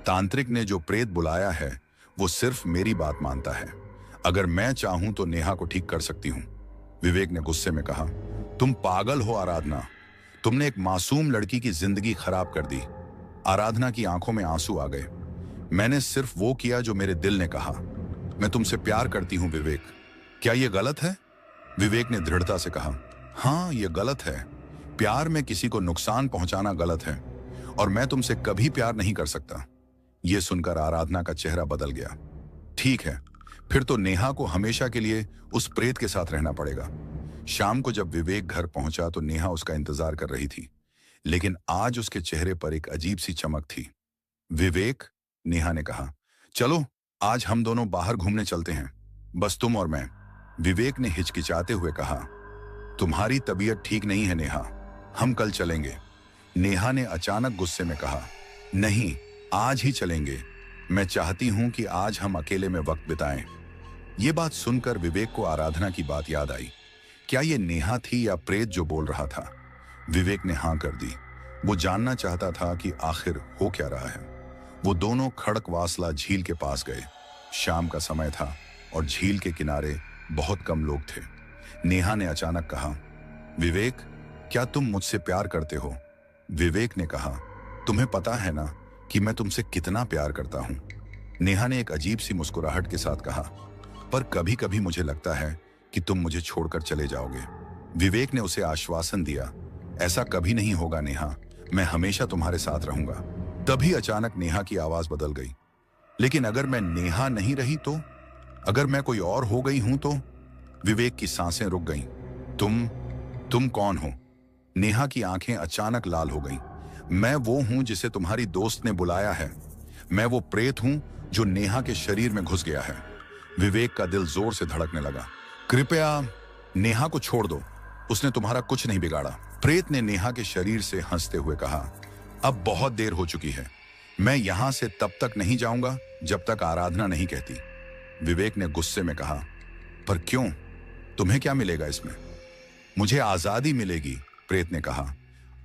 तांत्रिक ने जो प्रेत बुलाया है वो सिर्फ मेरी बात मानता है। अगर मैं चाहूं तो नेहा को ठीक कर सकती हूं। विवेक ने गुस्से में कहा, तुम पागल हो आराधना, तुमने एक मासूम लड़की की जिंदगी खराब कर दी। आराधना की आंखों में आंसू आ गए। मैंने सिर्फ वो किया जो मेरे दिल ने कहा। मैं तुमसे प्यार करती हूं विवेक, क्या यह गलत है? विवेक ने दृढ़ता से कहा, हाँ यह गलत है। प्यार में किसी को नुकसान पहुंचाना गलत है, और मैं तुमसे कभी प्यार नहीं कर सकता। यह सुनकर आराधना का चेहरा बदल गया। ठीक है, फिर तो नेहा को हमेशा के लिए उस प्रेत के साथ रहना पड़ेगा। शाम को जब विवेक घर पहुंचा तो नेहा उसका इंतजार कर रही थी, लेकिन आज उसके चेहरे पर एक अजीब सी चमक थी। विवेक, नेहा ने कहा, चलो आज हम दोनों बाहर घूमने चलते हैं, बस तुम और मैं। विवेक ने हिचकिचाते हुए कहा, तुम्हारी तबीयत ठीक नहीं है नेहा, हम कल चलेंगे। नेहा ने अचानक गुस्से में कहा, नहीं, आज ही चलेंगे। मैं चाहती हूं कि आज हम अकेले में वक्त बिताएं। ये बात सुनकर विवेक को आराधना की बात याद आई। क्या ये नेहा थी या प्रेत जो बोल रहा था? विवेक ने हां कर दी। वो जानना चाहता था कि आखिर हो क्या रहा है। वो दोनों खड़कवासला झील के पास गए। शाम का समय था और झील के किनारे बहुत कम लोग थे। नेहा ने अचानक कहा, विवेक, क्या तुम मुझसे प्यार करते हो? विवेक ने कहा, तुम्हें पता है ना कि मैं तुमसे कितना प्यार करता हूं। नेहा ने एक अजीब सी मुस्कुराहट के साथ कहा, पर कभी कभी मुझे लगता है कि तुम मुझे छोड़कर चले जाओगे। विवेक ने उसे आश्वासन दिया, ऐसा कभी नहीं होगा नेहा, मैं हमेशा तुम्हारे साथ रहूंगा। तभी अचानक नेहा की आवाज बदल गई, लेकिन अगर मैं नेहा नहीं रही तो? अगर मैं कोई और हो गई हूं तो? विवेक की सांसें रुक गईं। तुम कौन हो? नेहा की आंखें अचानक लाल हो गईं। मैं वो हूं जिसे तुम्हारी दोस्त ने बुलाया है। मैं वो प्रेत हूं जो नेहा के शरीर में घुस गया है। विवेक का दिल जोर से धड़कने लगा। कृपया नेहा को छोड़ दो, उसने तुम्हारा कुछ नहीं बिगाड़ा। प्रेत ने नेहा के शरीर से हंसते हुए कहा, अब बहुत देर हो चुकी है, मैं यहां से तब तक नहीं जाऊंगा जब तक आराधना नहीं कहती। विवेक ने गुस्से में कहा, पर क्यों? तुम्हें क्या मिलेगा इसमें? मुझे आजादी मिलेगी, प्रेत ने कहा।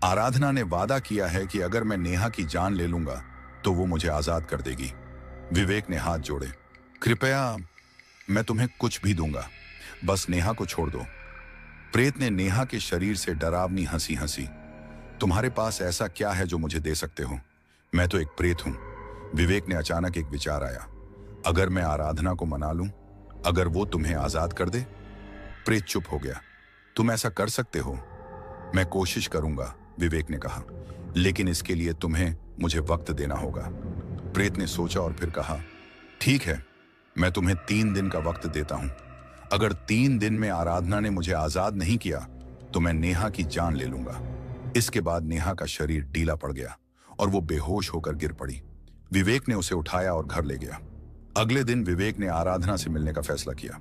आराधना ने वादा किया है कि अगर मैं नेहा की जान ले लूंगा तो वो मुझे आजाद कर देगी। विवेक ने हाथ जोड़े, कृपया, मैं तुम्हें कुछ भी दूंगा, बस नेहा को छोड़ दो। प्रेत ने नेहा के शरीर से डरावनी हंसी हंसी। तुम्हारे पास ऐसा क्या है जो मुझे दे सकते हो? मैं तो एक प्रेत हूं। विवेक ने अचानक एक विचार आया, अगर मैं आराधना को मना लूं, अगर वो तुम्हें आजाद कर दे? प्रेत चुप हो गया। तुम ऐसा कर सकते हो? मैं कोशिश करूंगा, विवेक ने कहा, लेकिन इसके लिए तुम्हें मुझे वक्त देना होगा। प्रेत ने सोचा और फिर कहा, ठीक है, मैं तुम्हें 3 दिन का वक्त देता हूं। अगर 3 दिन में आराधना ने मुझे आजाद नहीं किया तो मैं नेहा की जान ले लूंगा। इसके बाद नेहा का शरीर ढीला पड़ गया और वो बेहोश होकर गिर पड़ी। विवेक ने उसे उठाया और घर ले गया। अगले दिन विवेक ने आराधना से मिलने का फैसला किया।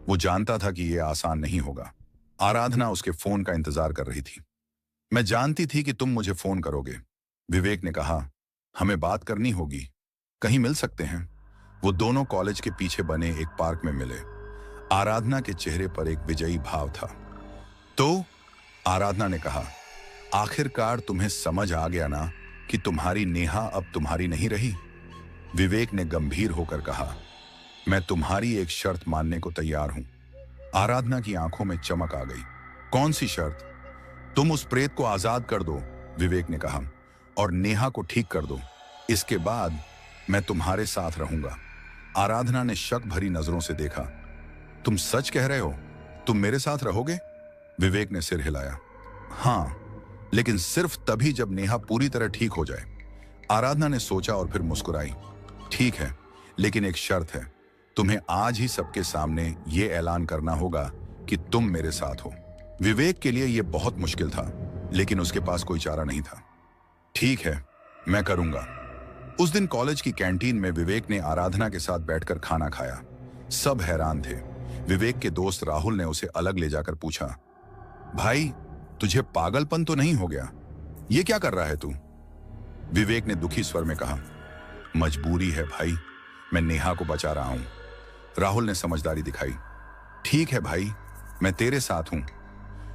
वो जानता था कि यह आसान नहीं होगा। आराधना उसके फोन का इंतजार कर रही थी। मैं जानती थी कि तुम मुझे फोन करोगे, विवेक ने कहा। हमें बात करनी होगी, कहीं मिल सकते हैं। वो दोनों कॉलेज के पीछे बने एक पार्क में मिले। आराधना के चेहरे पर एक विजयी भाव था। तो आराधना ने कहा, आखिरकार तुम्हें समझ आ गया ना कि तुम्हारी नेहा अब तुम्हारी नहीं रही। विवेक ने गंभीर होकर कहा, मैं तुम्हारी एक शर्त मानने को तैयार हूं। आराधना की आंखों में चमक आ गई। कौन सी शर्त? तुम उस प्रेत को आजाद कर दो, विवेक ने कहा, और नेहा को ठीक कर दो। इसके बाद मैं तुम्हारे साथ रहूंगा। आराधना ने शक भरी नजरों से देखा। तुम सच कह रहे हो? तुम मेरे साथ रहोगे? विवेक ने सिर हिलाया। हां, लेकिन सिर्फ तभी जब नेहा पूरी तरह ठीक हो जाए। आराधना ने सोचा और फिर मुस्कुराई। ठीक है, लेकिन एक शर्त है। तुम्हें आज ही सबके सामने यह ऐलान करना होगा कि तुम मेरे साथ हो। विवेक के लिए यह बहुत मुश्किल था, लेकिन उसके पास कोई चारा नहीं था। ठीक है, मैं करूंगा। उस दिन कॉलेज की कैंटीन में विवेक ने आराधना के साथ बैठकर खाना खाया। सब हैरान थे। विवेक के दोस्त राहुल ने उसे अलग ले जाकर पूछा, भाई तुझे पागलपन तो नहीं हो गया? ये क्या कर रहा है तू? विवेक ने दुखी स्वर में कहा, मजबूरी है भाई, मैं नेहा को बचा रहा हूं। राहुल ने समझदारी दिखाई। ठीक है भाई, मैं तेरे साथ हूं।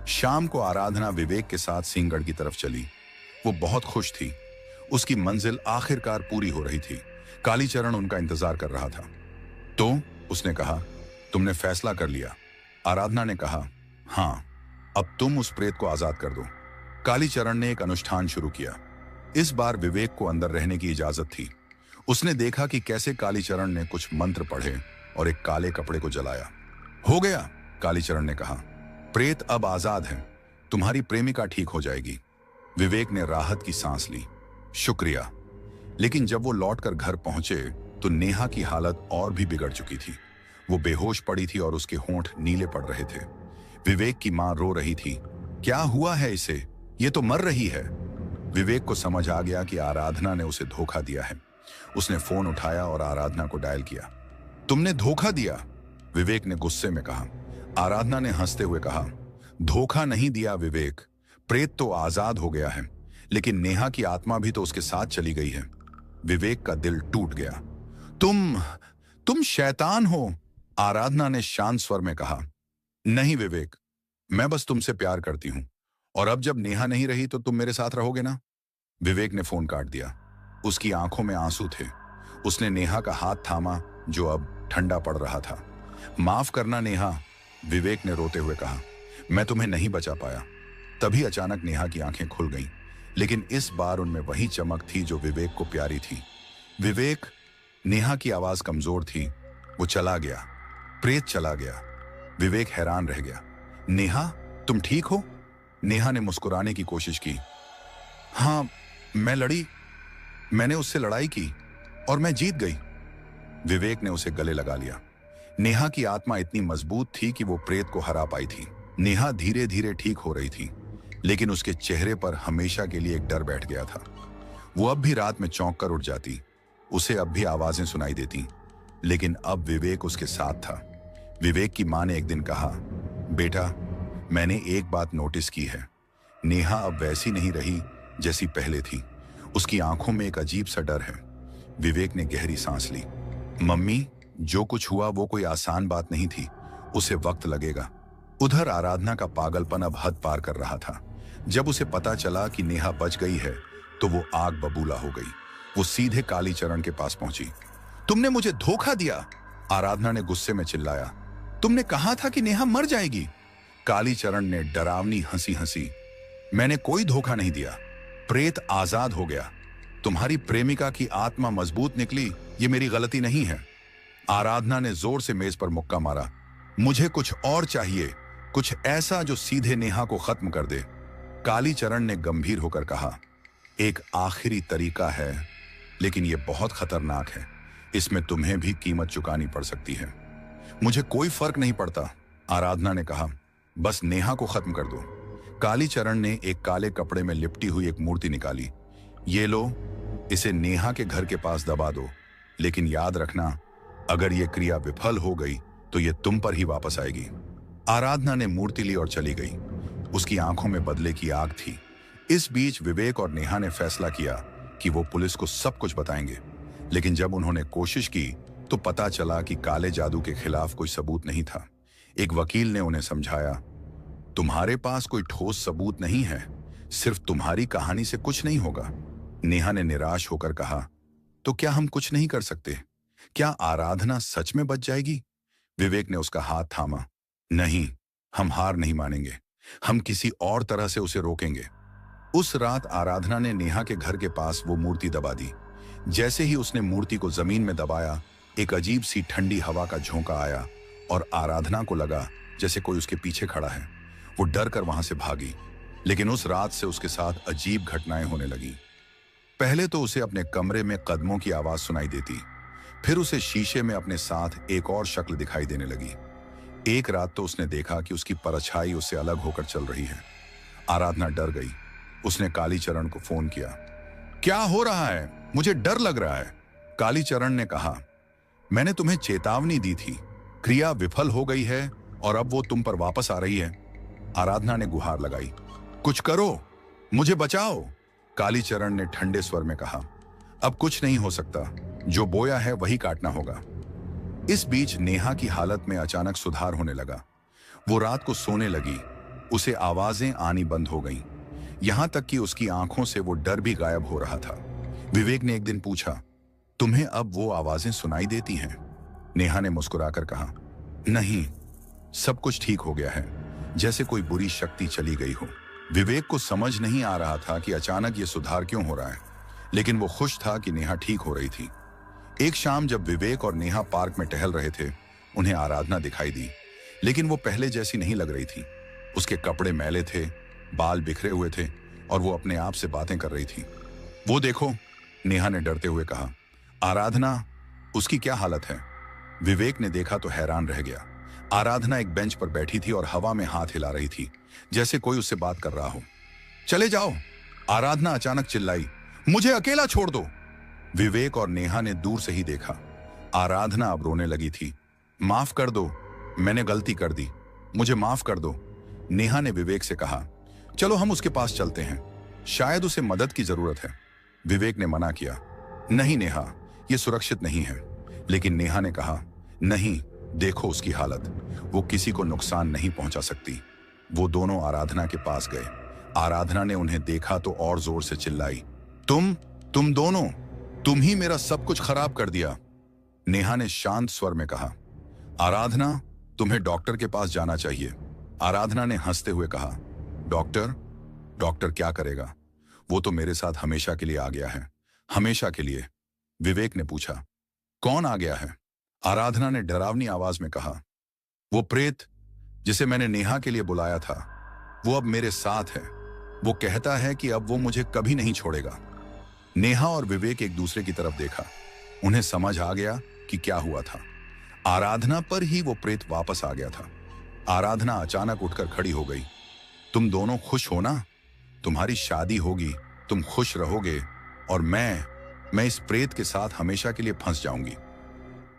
शाम को आराधना विवेक के साथ सिंहगढ़ की तरफ चली। वो बहुत खुश थी। उसकी मंजिल आखिरकार पूरी हो रही थी। कालीचरण उनका इंतजार कर रहा था। तो उसने कहा, तुमने फैसला कर लिया? आराधना ने कहा, हां, अब तुम उस प्रेत को आजाद कर दो। कालीचरण ने एक अनुष्ठान शुरू किया। इस बार विवेक को अंदर रहने की इजाजत थी। उसने देखा कि कैसे कालीचरण ने कुछ मंत्र पढ़े और एक काले कपड़े को जलाया। हो गया, कालीचरण ने कहा, प्रेत अब आजाद है। तुम्हारी प्रेमिका ठीक हो जाएगी। विवेक ने राहत की सांस ली। शुक्रिया। लेकिन जब वो लौटकर घर पहुंचे तो नेहा की हालत और भी बिगड़ चुकी थी। वो बेहोश पड़ी थी और उसके होंठ नीले पड़ रहे थे। विवेक की मां रो रही थी। क्या हुआ है इसे? ये तो मर रही है। विवेक को समझ आ गया कि आराधना ने उसे धोखा दिया है। उसने फोन उठाया और आराधना को डायल किया। तुमने धोखा दिया, विवेक ने गुस्से में कहा। आराधना ने हंसते हुए कहा, धोखा नहीं दिया विवेक, प्रेत तो आजाद हो गया है, लेकिन नेहा की आत्मा भी तो उसके साथ चली गई है। विवेक का दिल टूट गया। तुम शैतान हो, आराधना ने शांत स्वर में कहा। नहीं विवेक, मैं बस तुमसे प्यार करती हूं, और अब जब नेहा नहीं रही तो तुम मेरे साथ रहोगे ना? विवेक ने फोन काट दिया। उसकी आंखों में आंसू थे। उसने नेहा का हाथ थामा जो अब ठंडा पड़ रहा था। माफ करना नेहा, विवेक ने रोते हुए कहा, मैं तुम्हें नहीं बचा पाया। तभी अचानक नेहा की आंखें खुल गईं, लेकिन इस बार उनमें वही चमक थी जो विवेक को प्यारी थी। विवेक, नेहा की आवाज कमजोर थी। वो चला गया, प्रेत चला गया। विवेक हैरान रह गया। नेहा, तुम ठीक हो? नेहा ने मुस्कुराने की कोशिश की। हाँ, मैं लड़ी, मैंने उससे लड़ाई की और मैं जीत गई। विवेक ने उसे गले लगा लिया। नेहा की आत्मा इतनी मजबूत थी कि वो प्रेत को हरा पाई थी। नेहा धीरे धीरे ठीक हो रही थी, लेकिन उसके चेहरे पर हमेशा के लिए एक डर बैठ गया था। वो अब भी रात में चौंक कर उठ जाती। उसे अब भी आवाजें सुनाई देती, लेकिन अब विवेक उसके साथ था। विवेक की मां ने एक दिन कहा, बेटा, मैंने एक बात नोटिस की है। नेहा अब वैसी नहीं रही जैसी पहले थी। उसकी आंखों में एक अजीब सा डर है। विवेक ने गहरी सांस ली। मम्मी, जो कुछ हुआ वो कोई आसान बात नहीं थी। उसे वक्त लगेगा। उधर आराधना का पागलपन अब हद पार कर रहा था। जब उसे पता चला कि नेहा बच गई है तो वो आग बबूला हो गई। वो सीधे कालीचरण के पास पहुंची। तुमने मुझे धोखा दिया, आराधना ने गुस्से में चिल्लाया। तुमने कहा था कि नेहा मर जाएगी। कालीचरण ने डरावनी हंसी हंसी। मैंने कोई धोखा नहीं दिया। प्रेत आजाद हो गया। तुम्हारी प्रेमिका की आत्मा मजबूत निकली, ये मेरी गलती नहीं है। आराधना ने जोर से मेज पर मुक्का मारा। मुझे कुछ और चाहिए, कुछ ऐसा जो सीधे नेहा को खत्म कर दे। कालीचरण ने गंभीर होकर कहा, एक आखिरी तरीका है, लेकिन यह बहुत खतरनाक है। इसमें तुम्हें भी कीमत चुकानी पड़ सकती है। मुझे कोई फर्क नहीं पड़ता, आराधना ने कहा, बस नेहा को खत्म कर दो। कालीचरण ने एक काले कपड़े में लिपटी हुई एक मूर्ति निकाली। ये लो, इसे नेहा के घर के पास दबा दो, लेकिन याद रखना, अगर ये क्रिया विफल हो गई तो ये तुम पर ही वापस आएगी। आराधना ने मूर्ति ली और चली गई। उसकी आंखों में बदले की आग थी। इस बीच विवेक और नेहा ने फैसला किया कि वो पुलिस को सब कुछ बताएंगे, लेकिन जब उन्होंने कोशिश की तो पता चला कि काले जादू के खिलाफ कोई सबूत नहीं था। एक वकील ने उन्हें समझाया, तुम्हारे पास कोई ठोस सबूत नहीं है, सिर्फ तुम्हारी कहानी से कुछ नहीं होगा। नेहा ने निराश होकर कहा, तो क्या हम कुछ नहीं कर सकते? क्या आराधना सच में बच जाएगी? विवेक ने उसका हाथ थामा। नहीं, हम हार नहीं मानेंगे, हम किसी और तरह से उसे रोकेंगे। उस रात आराधना ने नेहा के घर के पास वो मूर्ति दबा दी। जैसे ही उसने मूर्ति को जमीन में दबाया, एक अजीब सी ठंडी हवा का झोंका आया और आराधना को लगा जैसे कोई उसके पीछे खड़ा है। वो डर कर वहां से भागी, लेकिन उस रात से उसके साथ अजीब घटनाएं होने लगी। पहले तो उसे अपने कमरे में कदमों की आवाज सुनाई देती, फिर उसे शीशे में अपने साथ एक और शक्ल दिखाई देने लगी। एक रात तो उसने देखा कि उसकी परछाई उससे अलग होकर चल रही है। आराधना डर गई। उसने कालीचरण को फोन किया। क्या हो रहा है? मुझे डर लग रहा है। कालीचरण ने कहा, मैंने तुम्हें चेतावनी दी थी, क्रिया विफल हो गई है और अब वो तुम पर वापस आ रही है। आराधना ने गुहार लगाई, कुछ करो, मुझे बचाओ। कालीचरण ने ठंडे स्वर में कहा, अब कुछ नहीं हो सकता, जो बोया है वही काटना होगा। इस बीच नेहा की हालत में अचानक सुधार होने लगा। वो रात को सोने लगी, उसे आवाजें आनी बंद हो गईं। यहां तक कि उसकी आंखों से वो डर भी गायब हो रहा था। विवेक ने एक दिन पूछा, तुम्हें अब वो आवाजें सुनाई देती हैं? नेहा ने मुस्कुराकर कहा, नहीं, सब कुछ ठीक हो गया है, जैसे कोई बुरी शक्ति चली गई हो। विवेक को समझ नहीं आ रहा था कि अचानक ये सुधार क्यों हो रहा है, लेकिन वो खुश था कि नेहा ठीक हो रही थी। एक शाम जब विवेक और नेहा पार्क में टहल रहे थे, उन्हें आराधना दिखाई दी, लेकिन वो पहले जैसी नहीं लग रही थी। उसके कपड़े मैले थे, बाल बिखरे हुए थे और वो अपने आप से बातें कर रही थी। वो देखो, नेहा ने डरते हुए कहा। आराधना, उसकी क्या हालत है? विवेक ने देखा तो हैरान रह गया। आराधना एक बेंच पर बैठी थी और हवा में हाथ हिला रही थी, जैसे कोई उससे बात कर रहा हो। चले जाओ, आराधना अचानक चिल्लाई, मुझे अकेला छोड़ दो। विवेक और नेहा ने दूर से ही देखा। आराधना अब रोने लगी थी। माफ कर दो, मैंने गलती कर दी, मुझे माफ कर दो। नेहा ने विवेक से कहा, चलो हम उसके पास चलते हैं, शायद उसे मदद की जरूरत है। विवेक ने मना किया, नहीं नेहा, यह सुरक्षित नहीं है। लेकिन नेहा ने कहा, नहीं, देखो उसकी हालत, वो किसी को नुकसान नहीं पहुंचा सकती। वो दोनों आराधना के पास गए। आराधना ने उन्हें देखा तो और जोर से चिल्लाई, तुम दोनों, तुम ही मेरा सब कुछ खराब कर दिया। नेहा ने शांत स्वर में कहा, आराधना, तुम्हें डॉक्टर के पास जाना चाहिए। आराधना ने हंसते हुए कहा, डॉक्टर? डॉक्टर क्या करेगा? वो तो मेरे साथ हमेशा के लिए आ गया है, हमेशा के लिए। विवेक ने पूछा, कौन आ गया है? आराधना ने डरावनी आवाज में कहा, वो प्रेत जिसे मैंने नेहा के लिए बुलाया था, वो अब मेरे साथ है। वो कहता है कि अब वो मुझे कभी नहीं छोड़ेगा। नेहा और विवेक एक दूसरे की तरफ देखा। उन्हें समझ आ गया कि क्या हुआ था। आराधना पर ही वो प्रेत वापस आ गया था। आराधना अचानक उठकर खड़ी हो गई। तुम दोनों खुश हो ना? तुम्हारी शादी होगी, तुम खुश रहोगे और मैं इस प्रेत के साथ हमेशा के लिए फंस जाऊंगी।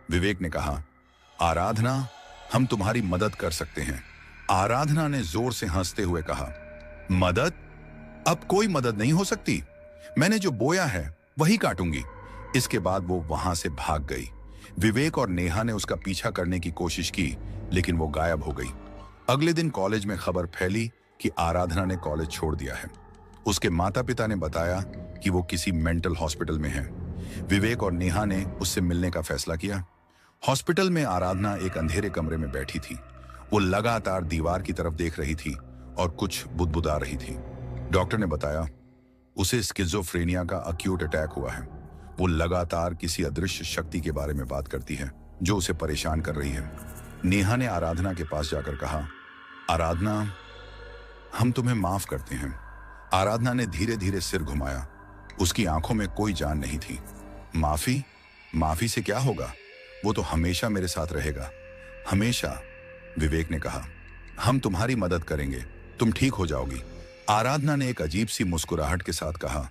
विवेक ने कहा, आराधना, हम तुम्हारी मदद कर सकते हैं। आराधना ने जोर से हंसते हुए कहा, मदद? अब कोई मदद नहीं हो सकती। मैंने जो बोया है वही काटूंगी। इसके बाद वो वहां से भाग गई। विवेक और नेहा ने उसका पीछा करने की कोशिश की, लेकिन वो गायब हो गई। अगले दिन कॉलेज में खबर फैली कि आराधना ने कॉलेज छोड़ दिया है। उसके माता पिता ने बताया कि वो किसी मेंटल हॉस्पिटल में है। विवेक और नेहा ने उससे मिलने का फैसला किया। हॉस्पिटल में आराधना एक अंधेरे कमरे में बैठी थी। वो लगातार दीवार की तरफ देख रही थी और कुछ बुदबुदा रही थी। डॉक्टर ने बताया उसे स्किज़ोफ्रेनिया का अक्यूट अटैक हुआ है। वो लगातार किसी अदृश्य शक्ति के बारे में बात करती है जो उसे परेशान कर रही है। नेहा ने आराधना के पास जाकर कहा, आराधना, हम तुम्हें माफ करते हैं। आराधना ने धीरे धीरे सिर घुमाया। उसकी आंखों में कोई जान नहीं थी। माफी? माफी से क्या होगा? वो तो हमेशा मेरे साथ रहेगा, हमेशा। विवेक ने कहा, हम तुम्हारी मदद करेंगे, तुम ठीक हो जाओगी। आराधना ने एक अजीब सी मुस्कुराहट के साथ कहा,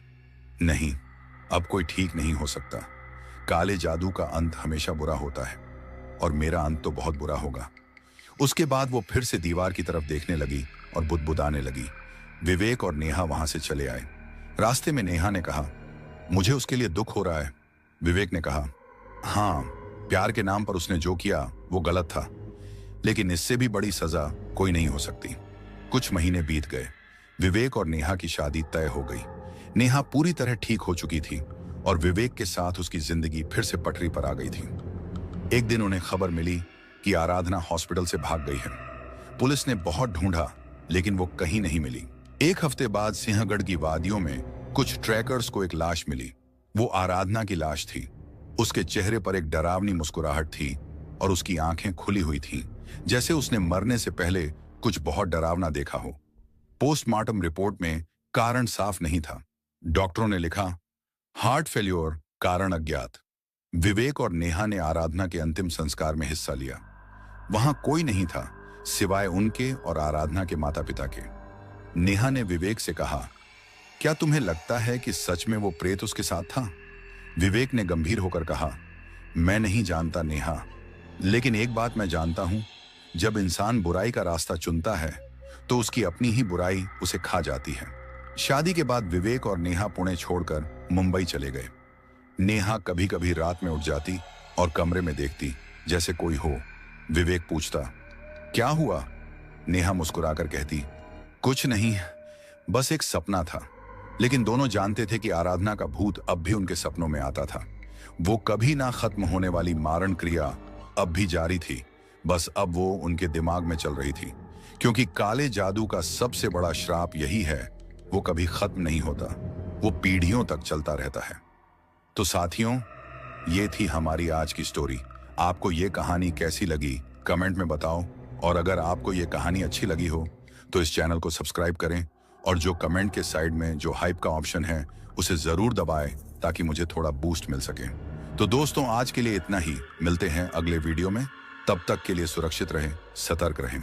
नहीं, अब कोई ठीक नहीं हो सकता। काले जादू का अंत हमेशा बुरा होता है और मेरा अंत तो बहुत बुरा होगा। उसके बाद वो फिर से दीवार की तरफ देखने लगी और बुदबुदाने लगी। विवेक और नेहा वहां से चले आए। रास्ते में नेहा ने कहा, मुझे उसके लिए दुख हो रहा है। विवेक ने कहा, हाँ, प्यार के नाम पर उसने जो किया वो गलत था, लेकिन इससे भी बड़ी सजा कोई नहीं हो सकती। कुछ महीने बीत गए। विवेक और नेहा की शादी तय हो गई। नेहा पूरी तरह ठीक हो चुकी थी और विवेक के साथ उसकी जिंदगी फिर से पटरी पर आ गई थी। एक दिन उन्हें खबर मिली कि आराधना हॉस्पिटल से भाग गई है। पुलिस ने बहुत ढूंढा, लेकिन वो कहीं नहीं मिली। एक हफ्ते बाद सिंहगढ़ की वादियों में कुछ ट्रैकर्स को एक लाश मिली। वो आराधना की लाश थी। उसके चेहरे पर एक डरावनी मुस्कुराहट थी और उसकी आंखें खुली हुई थीं, जैसे उसने मरने से पहले कुछ बहुत डरावना देखा हो। पोस्टमार्टम रिपोर्ट में कारण साफ नहीं था। डॉक्टरों ने लिखा, हार्ट फेल्योर, कारण अज्ञात। विवेक और नेहा ने आराधना के अंतिम संस्कार में हिस्सा लिया। वहां कोई नहीं था सिवाय उनके और आराधना के माता पिता के। नेहा ने विवेक से कहा, क्या तुम्हें लगता है कि सच में वो प्रेत उसके साथ था? विवेक ने गंभीर होकर कहा, मैं नहीं जानता नेहा, लेकिन एक बात मैं जानता हूं, जब इंसान बुराई का रास्ता चुनता है तो उसकी अपनी ही बुराई उसे खा जाती है। शादी के बाद विवेक और नेहा पुणे छोड़कर मुंबई चले गए। नेहा कभी कभी रात में उठ जाती और कमरे में देखती जैसे कोई हो। विवेक पूछता, क्या हुआ? नेहा मुस्कुराकर कहती, कुछ नहीं, बस एक सपना था। लेकिन दोनों जानते थे कि आराधना का भूत अब भी उनके सपनों में आता था। वो कभी ना खत्म होने वाली मारण क्रिया अब भी जारी थी, बस अब वो उनके दिमाग में चल रही थी, क्योंकि काले जादू का सबसे बड़ा श्राप यही है, वो कभी खत्म नहीं होता, वो पीढ़ियों तक चलता रहता है। तो साथियों, ये थी हमारी आज की स्टोरी। आपको ये कहानी कैसी लगी कमेंट में बताओ, और अगर आपको ये कहानी अच्छी लगी हो तो इस चैनल को सब्सक्राइब करें और जो कमेंट के साइड में जो हाइप का ऑप्शन है उसे जरूर दबाएं ताकि मुझे थोड़ा बूस्ट मिल सके। तो दोस्तों, आज के लिए इतना ही। मिलते हैं अगले वीडियो में। तब तक के लिए सुरक्षित रहें, सतर्क रहें।